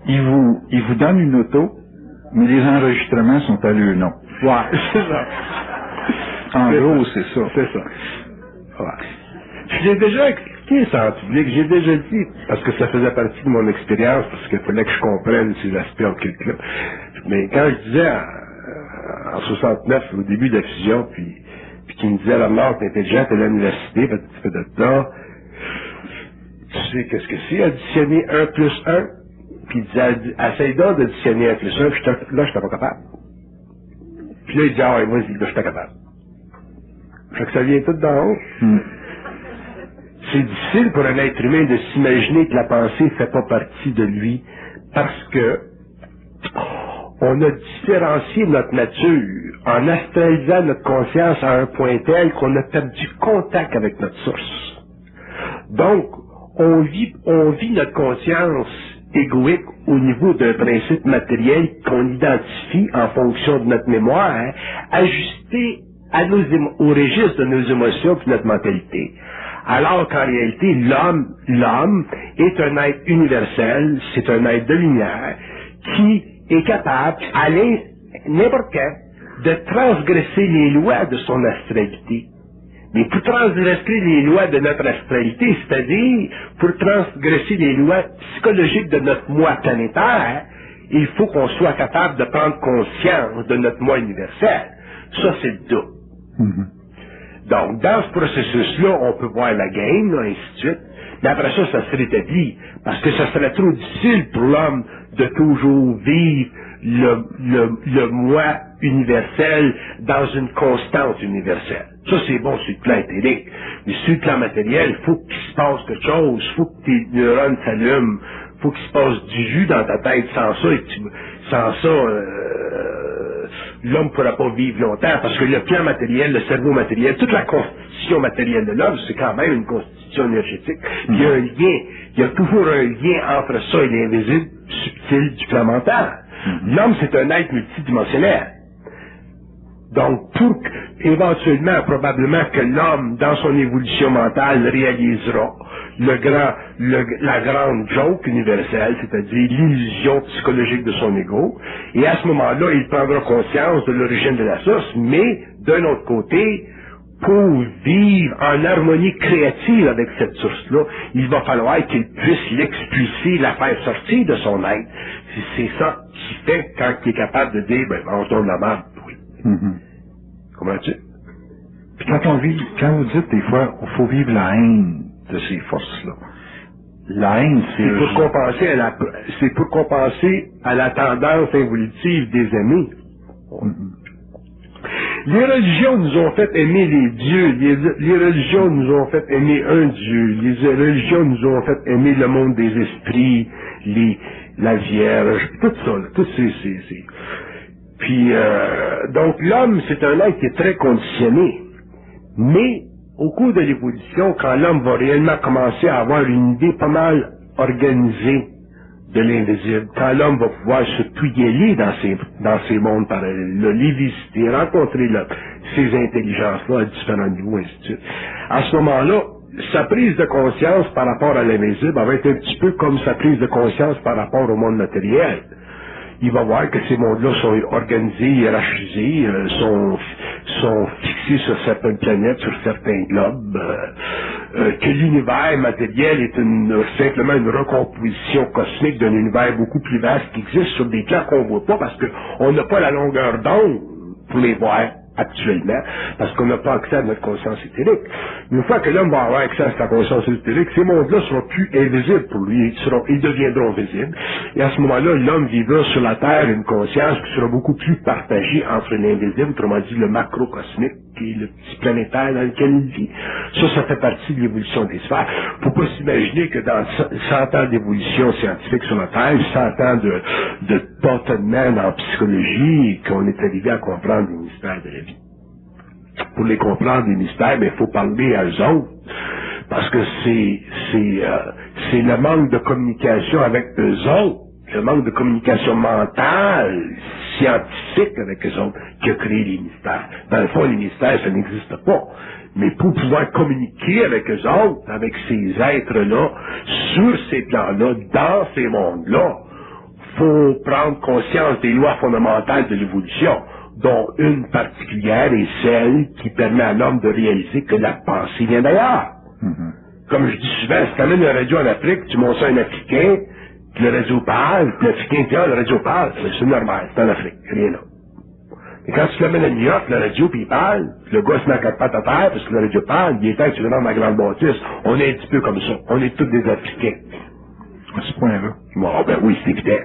il vous donne une auto, mais les enregistrements sont à leur nom. Ouais, c'est ça. En gros, c'est ça. C'est ça. Ouais. J'ai déjà expliqué ça en public, j'ai déjà dit, parce que ça faisait partie de mon expérience, parce qu'il fallait que je comprenne ces aspects occultes-là. Mais quand je disais, en 69, au début de la fusion, puis qu'il me disait, la mort, t'es intelligent, t'es à l'université, tu fais de ça, tu sais qu'est-ce que c'est, additionner 1 plus 1, puis il disait, essaye donc d'additionner 1 plus 1, puis là, j'étais pas capable. Puis là, il dit, ah ouais, moi, là, j'étais capable. Fait que ça vient tout d'en haut. C'est difficile pour un être humain de s'imaginer que la pensée ne fait pas partie de lui, parce que on a différencié notre nature en astralisant notre conscience à un point tel qu'on a perdu contact avec notre source. Donc, on vit notre conscience égoïque au niveau d'un principe matériel qu'on identifie en fonction de notre mémoire, ajusté au registre de nos émotions et de notre mentalité. Alors qu'en réalité, l'homme est un être universel, c'est un être de lumière qui est capable, à n'importe quand, de transgresser les lois de son astralité. Mais pour transgresser les lois de notre astralité, c'est-à-dire pour transgresser les lois psychologiques de notre moi planétaire, il faut qu'on soit capable de prendre conscience de notre moi universel. Ça, c'est le double. Donc, dans ce processus-là, on peut voir la game, là, ainsi de suite, mais après ça, ça serait établi, parce que ça serait trop difficile pour l'homme de toujours vivre le moi universel dans une constante universelle. Ça, c'est bon sur le plan éthérique. Mais sur le plan matériel, il faut qu'il se passe quelque chose, il faut que tes neurones s'allument, il faut qu'il se passe du jus dans ta tête. Sans ça, l'homme ne pourra pas vivre longtemps, parce que le plan matériel, le cerveau matériel, toute la constitution matérielle de l'homme, c'est quand même une constitution énergétique. Il y a un lien, il y a toujours un lien entre ça et l'invisible subtil du plan mental. L'homme, c'est un être multidimensionnel. Donc, éventuellement, probablement que l'homme, dans son évolution mentale, réalisera la grande joke universelle, c'est-à-dire l'illusion psychologique de son ego, et à ce moment-là, il prendra conscience de l'origine de la source, mais, d'un autre côté, pour vivre en harmonie créative avec cette source-là, il va falloir qu'il puisse l'expulser, la faire sortir de son être. C'est ça qui fait quand il est capable de dire, on tourne la merde, oui. Comprends-tu? Puis quand vous dites des fois, il faut vivre la haine de ces forces-là. La haine, c'est pour compenser à la tendance évolutive des aimés. Les religions nous ont fait aimer les dieux, les religions nous ont fait aimer un Dieu, les religions nous ont fait aimer le monde des esprits, la Vierge, tout ça, tout ces. Puis, donc l'homme, c'est un être qui est très conditionné, mais au cours de l'évolution, quand l'homme va réellement commencer à avoir une idée pas mal organisée de l'invisible, quand l'homme va pouvoir surtout y aller dans ces mondes parallèles, les visiter, rencontrer ces intelligences-là à différents niveaux, ainsi de suite. À ce moment-là, sa prise de conscience par rapport à l'invisible va être un petit peu comme sa prise de conscience par rapport au monde matériel. Il va voir que ces mondes-là sont organisés, hiérarchisés, sont fixés sur certaines planètes, sur certains globes, que l'univers matériel est simplement une recomposition cosmique d'un univers beaucoup plus vaste qui existe sur des plans qu'on voit pas parce qu'on n'a pas la longueur d'onde pour les voir actuellement, parce qu'on n'a pas accès à notre conscience éthérique. Une fois que l'homme va avoir accès à sa conscience éthérique, ces mondes-là seront plus invisibles pour lui, ils deviendront visibles. Et à ce moment-là, l'homme vivra sur la Terre une conscience qui sera beaucoup plus partagée entre l'invisible, autrement dit le macrocosmique, et le petit planétaire dans lequel il vit. Ça fait partie de l'évolution des sphères. Faut pas s'imaginer que dans 100 ans d'évolution scientifique sur la Terre, 100 ans de tâtonnement dans la psychologie, qu'on est arrivé à comprendre les mystères de la vie. Pour les comprendre, les mystères, il faut parler à eux autres. Parce que c'est le manque de communication avec eux autres, le manque de communication mentale, scientifique avec eux autres, qui a créé les mystères. Dans le fond, les mystères, ça n'existe pas. Mais pour pouvoir communiquer avec eux autres, avec ces êtres-là, sur ces plans-là, dans ces mondes-là, faut prendre conscience des lois fondamentales de l'évolution, dont une particulière est celle qui permet à l'homme de réaliser que la pensée vient d'ailleurs. Comme je dis souvent, si tu amènes une radio en Afrique, tu montres ça à un Africain, puis le radio parle, puis l'Africain dit, le radio parle, c'est normal, c'est en Afrique, rien là. Et quand tu l'amènes à New York, la radio, puis il parle, puis le gars se met à quatre pattes à terre, parce que la radio parle, il est temps que tu le rends dans la grande bâtisse. On est un petit peu comme ça. On est tous des Africains. À ce point-là. Bon, ben oui, c'est évident.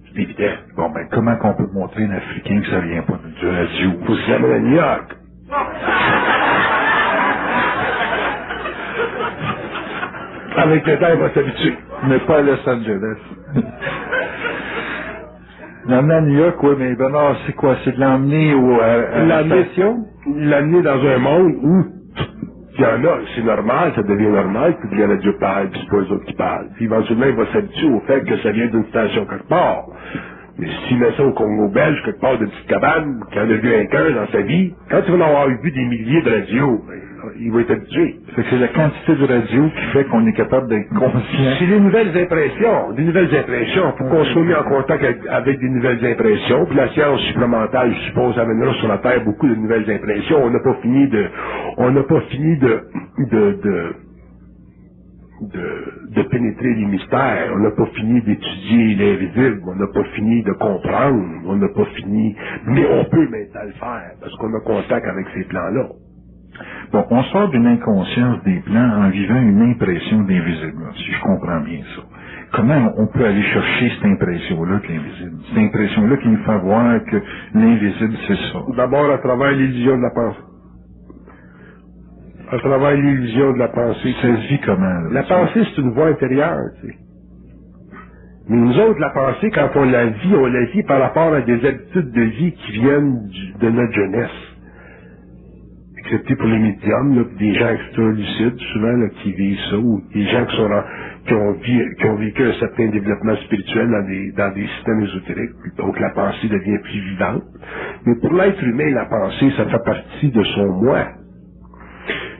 C'est évident. Bon, ben, comment qu'on peut montrer un Africain que ça vient pas du radio? Faut se l'amener à New York. Avec le temps, il va s'habituer. Mais pas à Los Angeles. L'emmener à New York, oui, mais Bernard, c'est quoi? C'est de l'emmener à la station? L'amener dans un monde où il y en a, c'est normal, ça devient normal, puis il y en a Dieu parle, puis c'est pas eux autres qui parlent. Puis éventuellement, il va s'habituer au fait que ça vient d'une station quelque part. Mais s'il met ça au Congo belge, quelque part d'une petite cabane, qu'il en a vu un cœur dans sa vie, quand il va en avoir vu des milliers de radios, il va être habitué. Fait que c'est la quantité de radio qui fait qu'on est capable d'être conscient. C'est des nouvelles impressions. Des nouvelles impressions. Pour qu'on soit mis en contact avec des nouvelles impressions. Puis la science supplémentaire, je suppose, amènera sur la Terre beaucoup de nouvelles impressions. On n'a pas fini de pénétrer les mystères. On n'a pas fini d'étudier l'invisible. On n'a pas fini de comprendre. On n'a pas fini. Mais on peut maintenant le faire parce qu'on a contact avec ces plans-là. Bon, on sort d'une inconscience des plans en vivant une impression d'invisible, si je comprends bien ça. Comment on peut aller chercher cette impression-là de l'invisible? Cette impression-là qui nous fait voir que l'invisible, c'est ça. D'abord, à travers l'illusion de la pensée. À travers l'illusion de la pensée. Ça se vit comment, là? La pensée, c'est une voie intérieure, tu sais. Mais nous autres, la pensée, quand on la vit par rapport à des habitudes de vie qui viennent de notre jeunesse. Excepté pour les médiums, là, des gens extra-lucides, souvent, là, qui vivent ça, ou des gens qui ont vécu un certain développement spirituel dans des systèmes ésotériques. Donc, la pensée devient plus vivante. Mais pour l'être humain, la pensée, ça fait partie de son moi.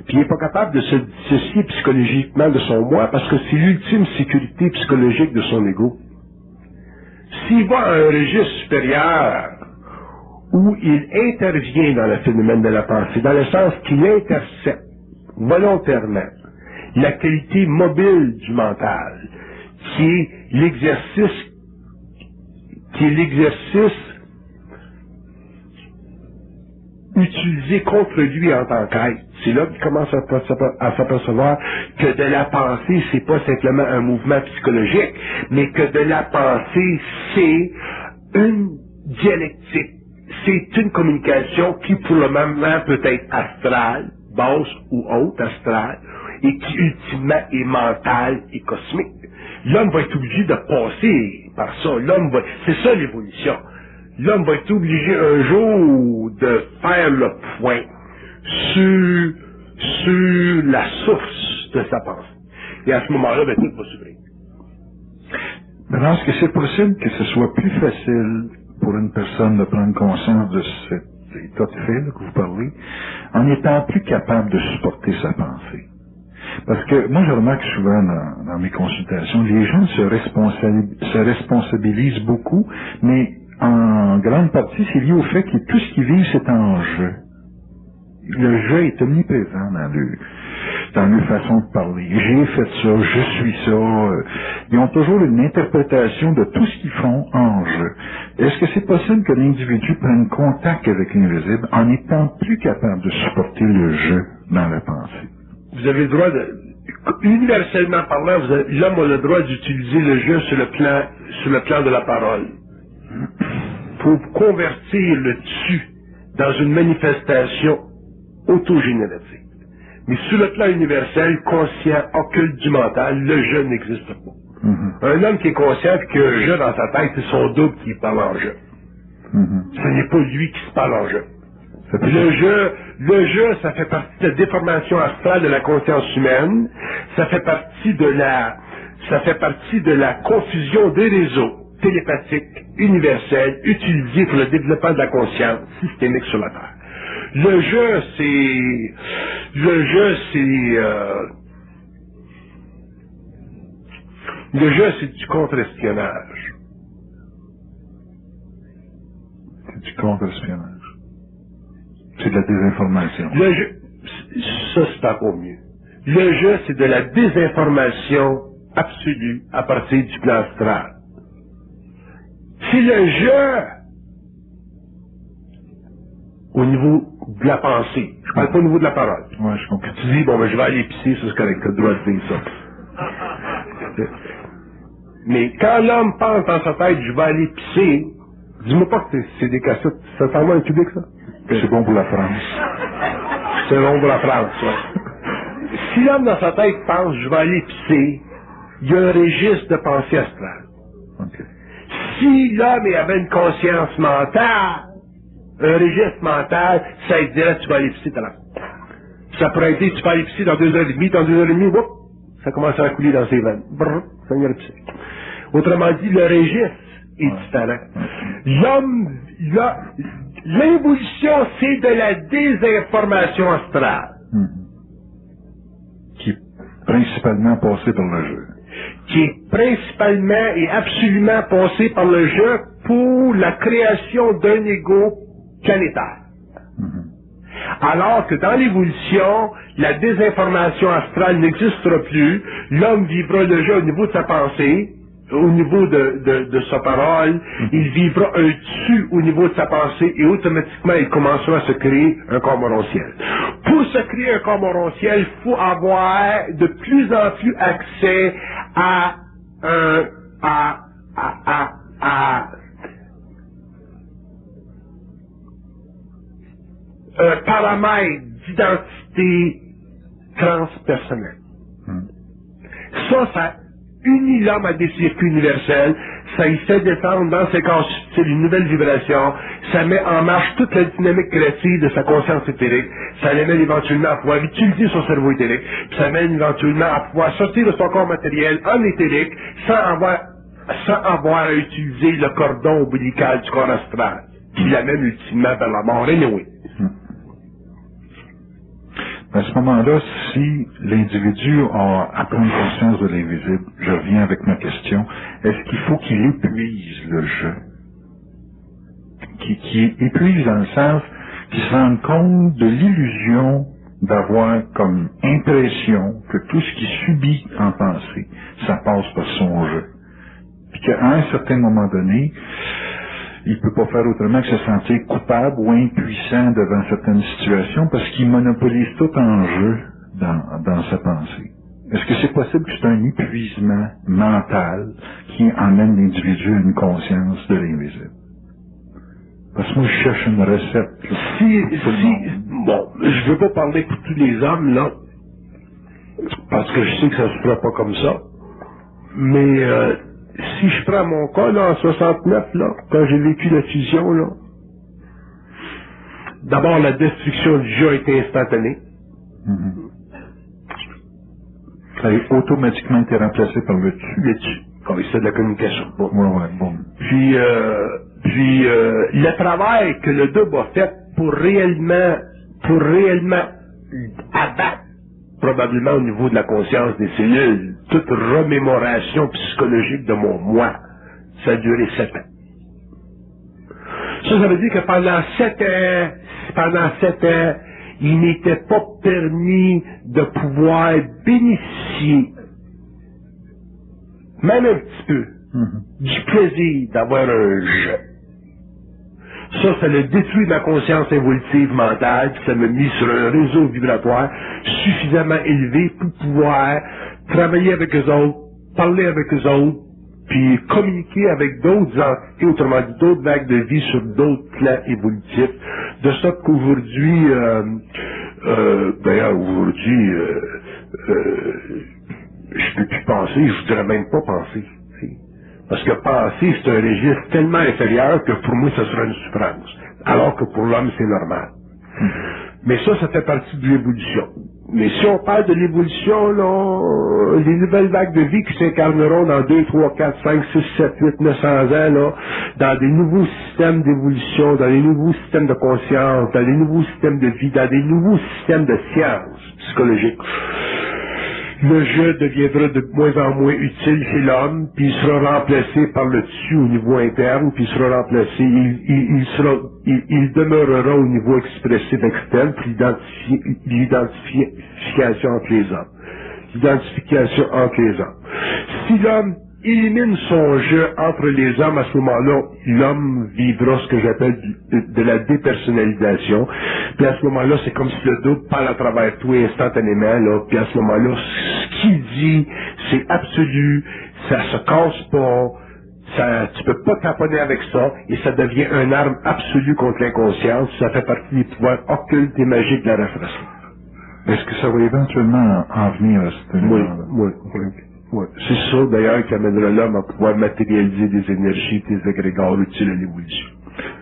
Puis il n'est pas capable de se dissocier psychologiquement de son moi parce que c'est l'ultime sécurité psychologique de son ego. S'il va à un registre supérieur où il intervient dans le phénomène de la pensée, dans le sens qu'il intercepte volontairement la qualité mobile du mental, qui est l'exercice utilisé contre lui en tant qu'être. C'est là qu'il commence à s'apercevoir que de la pensée, c'est pas simplement un mouvement psychologique, mais que de la pensée, c'est une dialectique. C'est une communication qui, pour le moment, peut être astrale, basse ou haute, astrale, et qui, ultimement, est mentale et cosmique. L'homme va être obligé de passer par ça. C'est ça l'évolution. L'homme va être obligé un jour de faire le point sur la source de sa pensée. Et à ce moment-là, tout va s'ouvrir. Maintenant, est-ce que c'est possible que ce soit plus facile pour une personne de prendre conscience de cet état de fait là, que vous parlez, en étant plus capable de supporter sa pensée? Parce que moi, je remarque souvent dans mes consultations, les gens se responsabilisent beaucoup, mais en grande partie, c'est lié au fait que tout ce qu'ils vivent, c'est en jeu. Le jeu est omniprésent dans leur façon de parler. J'ai fait ça, je suis ça. Ils ont toujours une interprétation de tout ce qu'ils font en jeu. Est-ce que c'est possible que l'individu prenne contact avec l'invisible en étant plus capable de supporter le jeu dans la pensée? Vous avez le droit universellement parlant, l'homme a le droit d'utiliser le jeu sur le plan de la parole. Pour convertir le tu dans une manifestation autogénérative. Mais sur le plan universel, conscient, occulte du mental, le je n'existe pas. Un homme qui est conscient que le je dans sa tête, c'est son double qui parle en jeu. Ce n'est pas lui qui se parle en jeu. Le jeu, ça fait partie de la déformation astrale de la conscience humaine. Ça fait partie de la confusion des réseaux télépathiques, universels, utilisés pour le développement de la conscience systémique sur la Terre. Le jeu, c'est du contre-espionnage. C'est du contre-espionnage. C'est de la désinformation. Le jeu, ça c'est encore mieux. Le jeu, c'est de la désinformation absolue à partir du plan astral. C'est le jeu au niveau de la pensée. Je parle pas au niveau de la parole. Ouais, je comprends. Tu dis, je vais aller pisser, ça c'est correct, tu as le droit de dire ça. Mais quand l'homme pense dans sa tête, je vais aller pisser, dis-moi pas que c'est des cassettes, ça s'en va en public, ça? C'est bon pour la France. C'est bon pour la France, ouais. Si l'homme dans sa tête pense, je vais aller pisser, il y a un registre de pensée astrale. Okay. Si l'homme avait une conscience mentale, un registre mental, ça lui dirait, tu vas aller pisser tout à l'heure. Ça pourrait être, tu vas aller pisser dans 2h30, dans 2h30, whoop, ça commence à couler dans ses veines. Brrr, ça vient de pisser. Autrement dit, le registre est différent. L'homme, l'évolution, c'est de la désinformation astrale. Qui est principalement passé par le jeu. Qui est principalement et absolument passé par le jeu pour la création d'un ego planétaire. Alors que dans l'évolution, la désinformation astrale n'existera plus, l'homme vivra le jeu au niveau de sa pensée, au niveau de sa parole, il vivra un tu au niveau de sa pensée et automatiquement il commencera à se créer un corps morontiel. Pour se créer un corps morontiel, il faut avoir de plus en plus accès à un paramètre d'identité transpersonnelle. Ça unit l'homme à des circuits universels, ça y fait descendre dans ses corps subtils une nouvelle vibration, ça met en marche toute la dynamique créative de sa conscience éthérique, ça l'amène éventuellement à pouvoir utiliser son cerveau éthérique, puis ça amène éventuellement à pouvoir sortir de son corps matériel en éthérique sans avoir à utiliser le cordon ombilical du corps astral. qui l'amène ultimement vers la mort. Anyway. À ce moment-là, si l'individu a prendre conscience de l'invisible, je reviens avec ma question, est-ce qu'il faut qu'il épuise le jeu? Qu'il épuise dans le sens qu'il se rende compte de l'illusion d'avoir comme impression que tout ce qu'il subit en pensée, ça passe par son jeu. Puis qu'à un certain moment donné, il peut pas faire autrement que se sentir coupable ou impuissant devant certaines situations parce qu'il monopolise tout en jeu dans sa pensée. Est-ce que c'est possible que c'est un épuisement mental qui emmène l'individu à une conscience de l'invisible? Parce que moi, je cherche une recette. Bon, je veux pas parler pour tous les hommes, là, parce que je sais que ça se fera pas comme ça, mais si je prends mon cas, là, en 69, là, quand j'ai vécu la fusion, là, d'abord, la destruction du jeu a été instantanée. Ça a automatiquement été remplacé par le tu. Le tu. Comme c'est de la communication. Bon. Ouais, bon. Puis le travail que le double a fait pour réellement abattre, probablement au niveau de la conscience des cellules, toute remémoration psychologique de mon moi, ça a duré 7 ans. Ça veut dire que pendant 7 ans, il n'était pas permis de pouvoir bénéficier, même un petit peu, du plaisir d'avoir un jeu. Ça l'a détruit ma conscience évolutive mentale, puis ça m'a mis sur un réseau vibratoire suffisamment élevé pour pouvoir travailler avec eux autres, parler avec eux autres, puis communiquer avec d'autres entités, autrement dit d'autres vagues de vie sur d'autres plans évolutifs. De sorte qu'aujourd'hui, d'ailleurs aujourd'hui, je peux plus penser, je voudrais même pas penser. Parce que penser, c'est un registre tellement inférieur que pour moi, ce sera une souffrance. Alors que pour l'homme, c'est normal. Mais ça fait partie de l'évolution. Mais si on parle de l'évolution, là, les nouvelles vagues de vie qui s'incarneront dans 2, 3, 4, 5, 6, 7, 8, 900 ans, là, dans des nouveaux systèmes d'évolution, dans des nouveaux systèmes de conscience, dans des nouveaux systèmes de vie, dans des nouveaux systèmes de sciences psychologiques, le jeu deviendra de moins en moins utile chez l'homme, puis il sera remplacé par le dessus au niveau interne, puis il sera remplacé, il demeurera au niveau expressif externe, puis l'identification entre les hommes. L'identification entre les hommes. Si l'homme élimine son jeu entre les hommes, à ce moment-là, l'homme vivra ce que j'appelle de la dépersonnalisation. Puis à ce moment-là, c'est comme si le double parle à travers tout instantanément, là. Puis à ce moment-là, ce qu'il dit, c'est absolu, ça se casse pas, tu peux pas taponner avec ça, et ça devient une arme absolue contre l'inconscience. Ça fait partie des pouvoirs occultes et magiques de la réflexion. Est-ce que ça va éventuellement en venir à ce moment-là? Oui. C'est ça, d'ailleurs, qui amènera l'homme à pouvoir matérialiser des énergies, des égrégores utiles à l'évolution.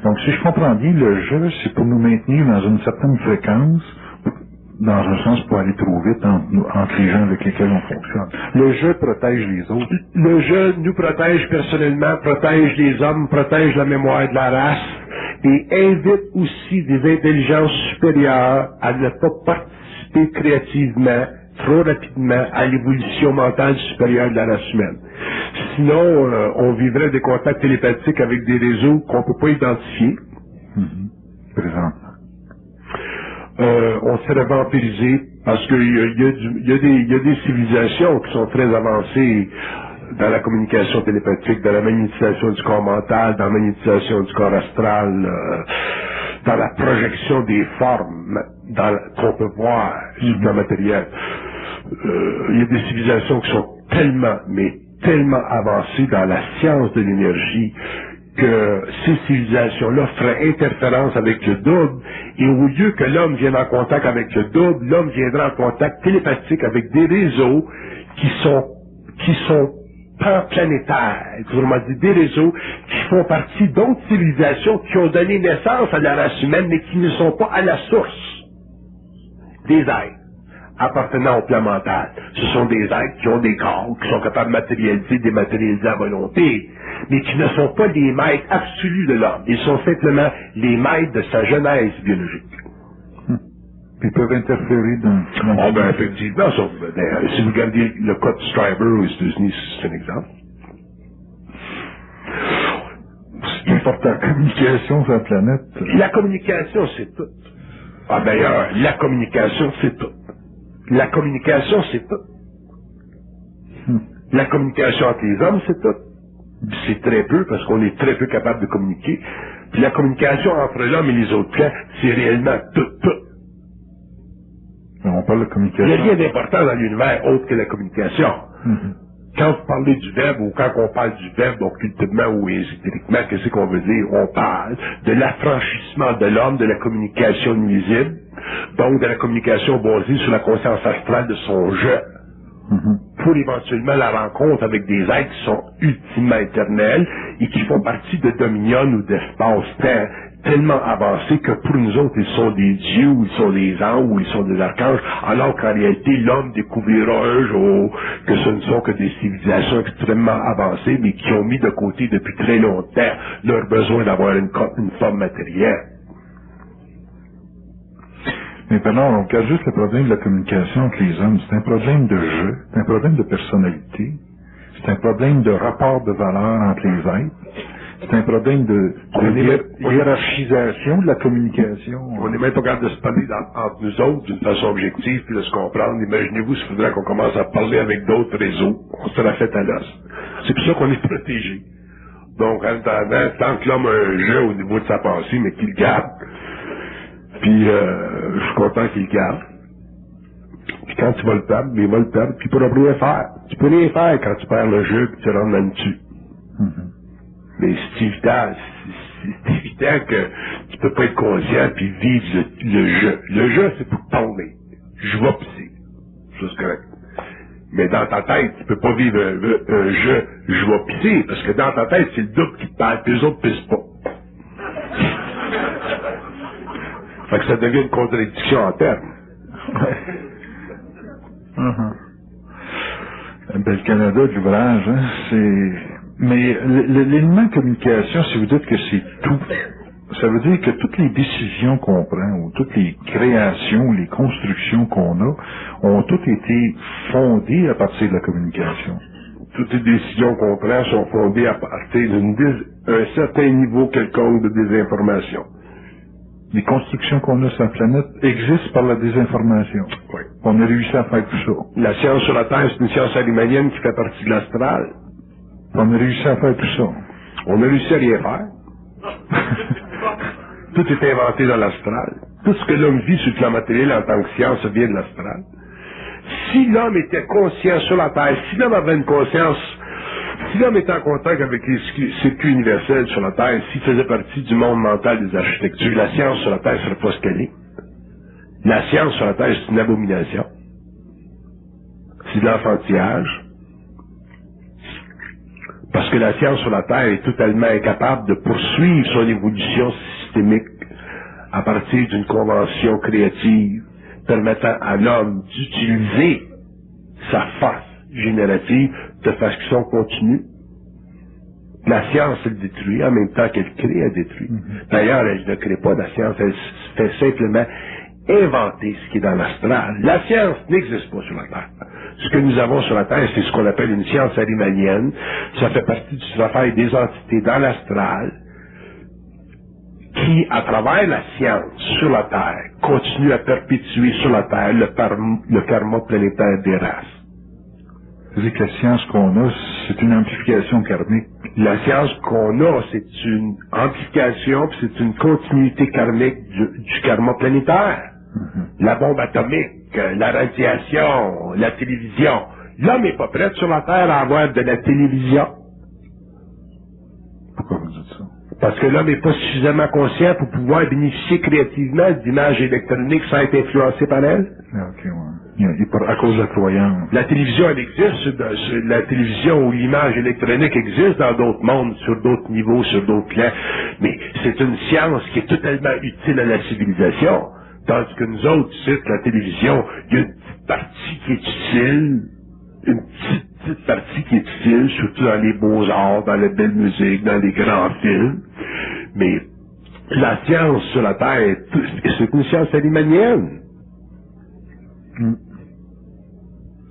Donc, si je comprends bien, le jeu, c'est pour nous maintenir dans une certaine fréquence, dans un sens pour aller trop vite entre les gens avec lesquels on fonctionne. Le jeu protège les autres. Le jeu nous protège personnellement, protège les hommes, protège la mémoire de la race, et invite aussi des intelligences supérieures à ne pas participer créativement trop rapidement à l'évolution mentale supérieure de la race humaine. Sinon, on vivrait des contacts télépathiques avec des réseaux qu'on ne peut pas identifier. Présentement. On serait vampirisé parce qu'il y a des civilisations qui sont très avancées dans la communication télépathique, dans la magnétisation du corps mental, dans la magnétisation du corps astral, dans la projection des formes qu'on peut voir sur le plan matériel. Il y a des civilisations qui sont tellement avancées dans la science de l'énergie que ces civilisations-là feraient interférence avec le double, et au lieu que l'homme vienne en contact avec le double, l'homme viendra en contact télépathique avec des réseaux qui sont panplanétaires, autrement dit des réseaux qui font partie d'autres civilisations qui ont donné naissance à la race humaine, mais qui ne sont pas à la source des êtres. appartenant au plan mental. Ce sont des êtres qui ont des corps, qui sont capables de matérialiser, dématérialiser à volonté, mais qui ne sont pas les maîtres absolus de l'homme. Ils sont simplement les maîtres de sa genèse biologique. Ils peuvent interférer dans... Oh, ben, effectivement, si vous regardez le cas de Stryber aux États-Unis, c'est un exemple. C'est important. La communication sur la planète. La communication, c'est tout. Ah, d'ailleurs, la communication, c'est tout. La communication, c'est tout. La communication entre les hommes, c'est tout. C'est très peu, parce qu'on est très peu capable de communiquer. Puis la communication entre l'homme et les autres plans, c'est réellement tout. On parle de communication. Il n'y a rien d'important dans l'univers autre que la communication. Quand vous parlez du verbe, ou quand on parle du verbe, donc ultimement ou ésotériquement, qu'est-ce qu'on veut dire? On parle de l'affranchissement de l'homme, de la communication nuisible, donc de la communication basée sur la conscience astrale de son je, pour éventuellement la rencontre avec des êtres qui sont ultimement éternels et qui font partie de dominion ou d'espace-temps tellement avancés que pour nous autres, ils sont des dieux, ou ils sont des anges, ou ils sont des archanges, alors qu'en réalité, l'homme découvrira un jour que ce ne sont que des civilisations extrêmement avancées, mais qui ont mis de côté depuis très longtemps leur besoin d'avoir une forme matérielle. Mais Bernard, on regarde juste le problème de la communication entre les hommes. C'est un problème de jeu, c'est un problème de personnalité, c'est un problème de rapport de valeur entre les êtres. C'est un problème de hiérarchisation de la communication. On n'est même pas capable de se parler entre nous autres d'une façon objective puis de se comprendre. Imaginez-vous s'il faudrait qu'on commence à parler avec d'autres réseaux. On se la fait à l'os. C'est pour ça qu'on est protégé. Donc, en attendant, tant que l'homme a un jeu au niveau de sa pensée, mais qu'il le garde, puis je suis content qu'il le garde. Puis quand tu vas le perdre, il va le perdre, puis il pourra rien faire. Tu peux rien faire quand tu perds le jeu puis tu rentres dans le dessus. Mais c'est évident que tu peux pas être conscient puis vivre le jeu. Le jeu, c'est pour tomber. Je vais pisser. Ça, c'est correct. Mais dans ta tête, tu peux pas vivre un jeu, je vais pisser, parce que dans ta tête, c'est le double qui te parle, puis les autres pissent pas. Fait que ça devient une contradiction en termes. Un bel Canada de l'ouvrage, hein, c'est... Mais l'élément communication, si vous dites que c'est tout, ça veut dire que toutes les décisions qu'on prend, ou toutes les créations, les constructions qu'on a, ont toutes été fondées à partir de la communication. Toutes les décisions qu'on prend sont fondées à partir d'un certain niveau quelconque de désinformation. Les constructions qu'on a sur la planète existent par la désinformation. Oui. On a réussi à faire tout ça. La science sur la Terre, c'est une science alimanienne qui fait partie de l'astral. On a réussi à faire tout ça. On a réussi à rien faire. Tout est inventé dans l'astral. Tout ce que l'homme vit sur le plan matériel en tant que science vient de l'astral. Si l'homme était conscient sur la Terre, si l'homme avait une conscience, si l'homme était en contact avec les circuits universels sur la Terre, s'il faisait partie du monde mental des architectures, la science sur la Terre serait pas ce qu'elle est. La science sur la Terre, c'est une abomination. C'est de l'enfantillage. Parce que la science sur la Terre est totalement incapable de poursuivre son évolution systémique à partir d'une convention créative permettant à l'homme d'utiliser sa force générative de façon continue. La science, elle détruit en même temps qu'elle crée, elle détruit. D'ailleurs, elle ne crée pas la science, elle fait simplement inventer ce qui est dans l'astral. La science n'existe pas sur la Terre. Ce que nous avons sur la Terre, c'est ce qu'on appelle une science arimanienne. Ça fait partie du travail des entités dans l'astral qui, à travers la science sur la Terre, continue à perpétuer sur la Terre le karma planétaire des races. C'est-à-dire que la science qu'on a, c'est une amplification karmique. La science qu'on a, c'est une amplification, puis c'est une continuité karmique du karma planétaire. La bombe atomique, la radiation, la télévision. L'homme n'est pas prêt sur la Terre à avoir de la télévision. Pourquoi vous dites ça? Parce que l'homme n'est pas suffisamment conscient pour pouvoir bénéficier créativement d'images électroniques sans être influencé par elles. Ok, ouais. À cause de la croyance. La télévision, elle existe. La télévision ou l'image électronique existe dans d'autres mondes, sur d'autres niveaux, sur d'autres plans. Mais c'est une science qui est totalement utile à la civilisation. Tandis que nous autres, ici, la télévision, il y a une petite partie qui est utile, une petite partie qui est utile, surtout dans les beaux-arts, dans la belle musique, dans les grands films. Mais la science sur la Terre, c'est une science alimanienne.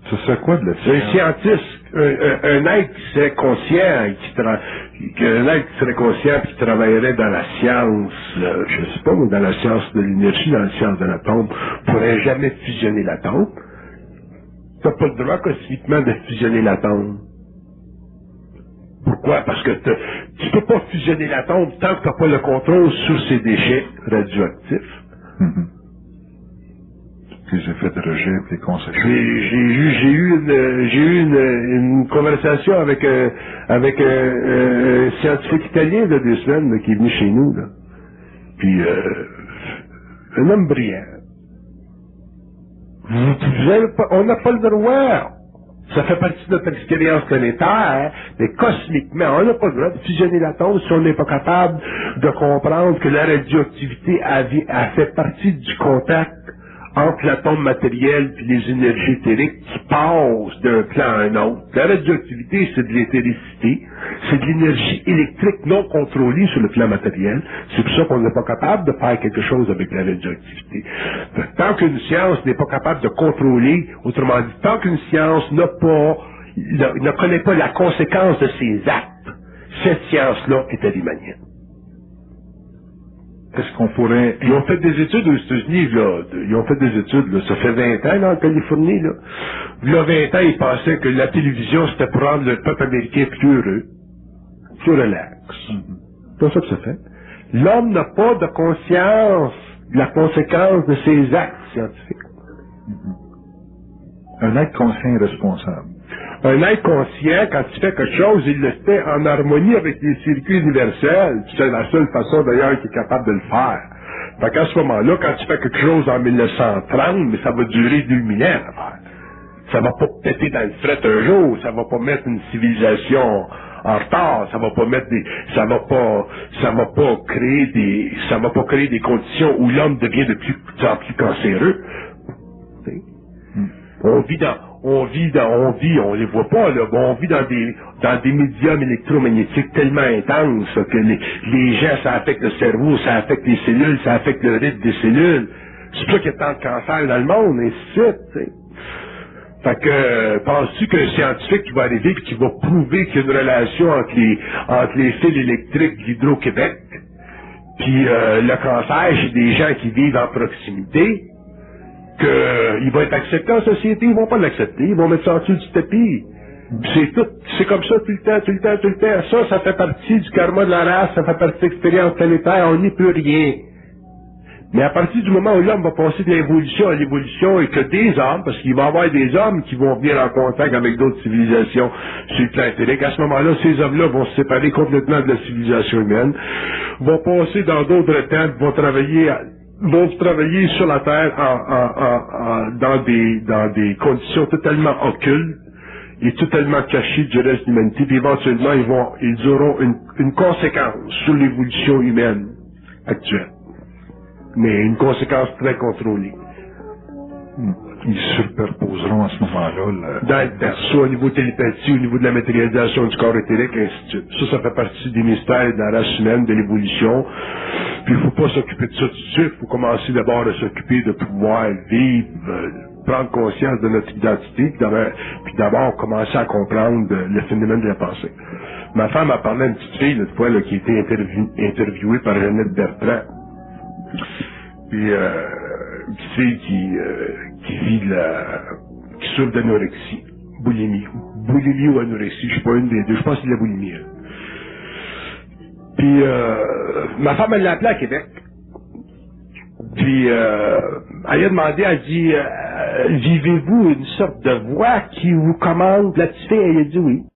Ce serait quoi de la Un science? scientiste, un être qui serait conscient, un être qui serait conscient et qui travaillerait dans la science, je sais pas, mais dans la science de l'énergie, dans la science de l'atome, pourrait jamais fusionner l'atome. T'as pas le droit cosmiquement de fusionner l'atome. Pourquoi? Parce que tu peux pas fusionner l'atome tant que t'as pas le contrôle sur ses déchets radioactifs. Les effets de rejet, les conséquences. J'ai eu une conversation avec un scientifique italien de 2 semaines là, qui est venu chez nous. Là. Puis un homme brillant. On n'a pas le droit. Ça fait partie de notre expérience planétaire, mais cosmiquement, on n'a pas le droit de fusionner l'atome si on n'est pas capable de comprendre que la radioactivité a fait partie du contact entre l'atome matériel et les énergies éthériques qui passent d'un plan à un autre. La radioactivité, c'est de l'éthéricité, c'est de l'énergie électrique non contrôlée sur le plan matériel. C'est pour ça qu'on n'est pas capable de faire quelque chose avec la radioactivité. Tant qu'une science n'est pas capable de contrôler, autrement dit, tant qu'une science ne connaît pas la conséquence de ses actes, cette science-là est alimanienne. Est-ce qu'on pourrait... Ils ont fait des études aux États-Unis, là. Ils ont fait des études, là. Ça fait 20 ans, là, en Californie, là. Il y a 20 ans, ils pensaient que la télévision, c'était pour rendre le peuple américain plus heureux, plus relax. C'est pas ça que ça fait. L'homme n'a pas de conscience de la conséquence de ses actes scientifiques. Un être conscient et responsable. Un être conscient, quand il fait quelque chose, il le fait en harmonie avec les circuits universels. C'est la seule façon, d'ailleurs, qu'il est capable de le faire. Fait qu'à ce moment-là, quand tu fais quelque chose en 1930, mais ça va durer 2000 ans, à faire. Ça va pas péter dans le fret un jour, ça va pas mettre une civilisation en retard, ça va pas créer des conditions où l'homme devient de plus en plus cancéreux. On les voit pas, là, on vit dans des médiums électromagnétiques tellement intenses que les gens, ça affecte le cerveau, ça affecte les cellules, ça affecte le rythme des cellules. C'est pour ça qu'il y a tant de cancers dans le monde, et ainsi de suite, t'sais. Fait que, penses-tu qu'un scientifique qui va arriver et qui va prouver qu'il y a une relation entre les fils électriques d'Hydro-Québec puis le cancer chez des gens qui vivent en proximité, qu'il va être accepté en société, ils vont pas l'accepter, ils vont mettre ça en dessous du tapis. C'est tout, c'est comme ça tout le temps. Ça fait partie du karma de la race, ça fait partie de l'expérience planétaire, on n'y peut rien. Mais à partir du moment où l'homme va passer de l'évolution à l'évolution et que des hommes, parce qu'il va y avoir des hommes qui vont venir en contact avec d'autres civilisations sur le plan éthérique, à ce moment-là, ces hommes-là vont se séparer complètement de la civilisation humaine, vont passer dans d'autres temps, vont travailler sur la Terre dans des conditions totalement occultes et totalement cachées du reste de l'humanité, puis éventuellement ils auront une conséquence sur l'évolution humaine actuelle. Mais une conséquence très contrôlée. Ils superposeront à ce moment-là soit au niveau télépathie, au niveau de la matérialisation du corps éthérique, et ainsi de suite. Ça fait partie des mystères de la race humaine, de l'évolution. Puis il ne faut pas s'occuper de ça tout de suite. Il faut commencer d'abord à s'occuper de pouvoir vivre, prendre conscience de notre identité, puis d'abord commencer à comprendre le phénomène de la pensée. Ma femme a parlé à une petite fille l'autre fois là, qui a été interviewée par Jeannette Bertrand. Puis une fille qui souffre d'anorexie, boulimie ou anorexie, je sais pas une des deux, je pense que c'est de la boulimie. Puis ma femme elle l'a appelée à Québec. Puis elle a demandé, elle dit vivez-vous une sorte de voix qui vous commande? La petite fille elle a dit oui.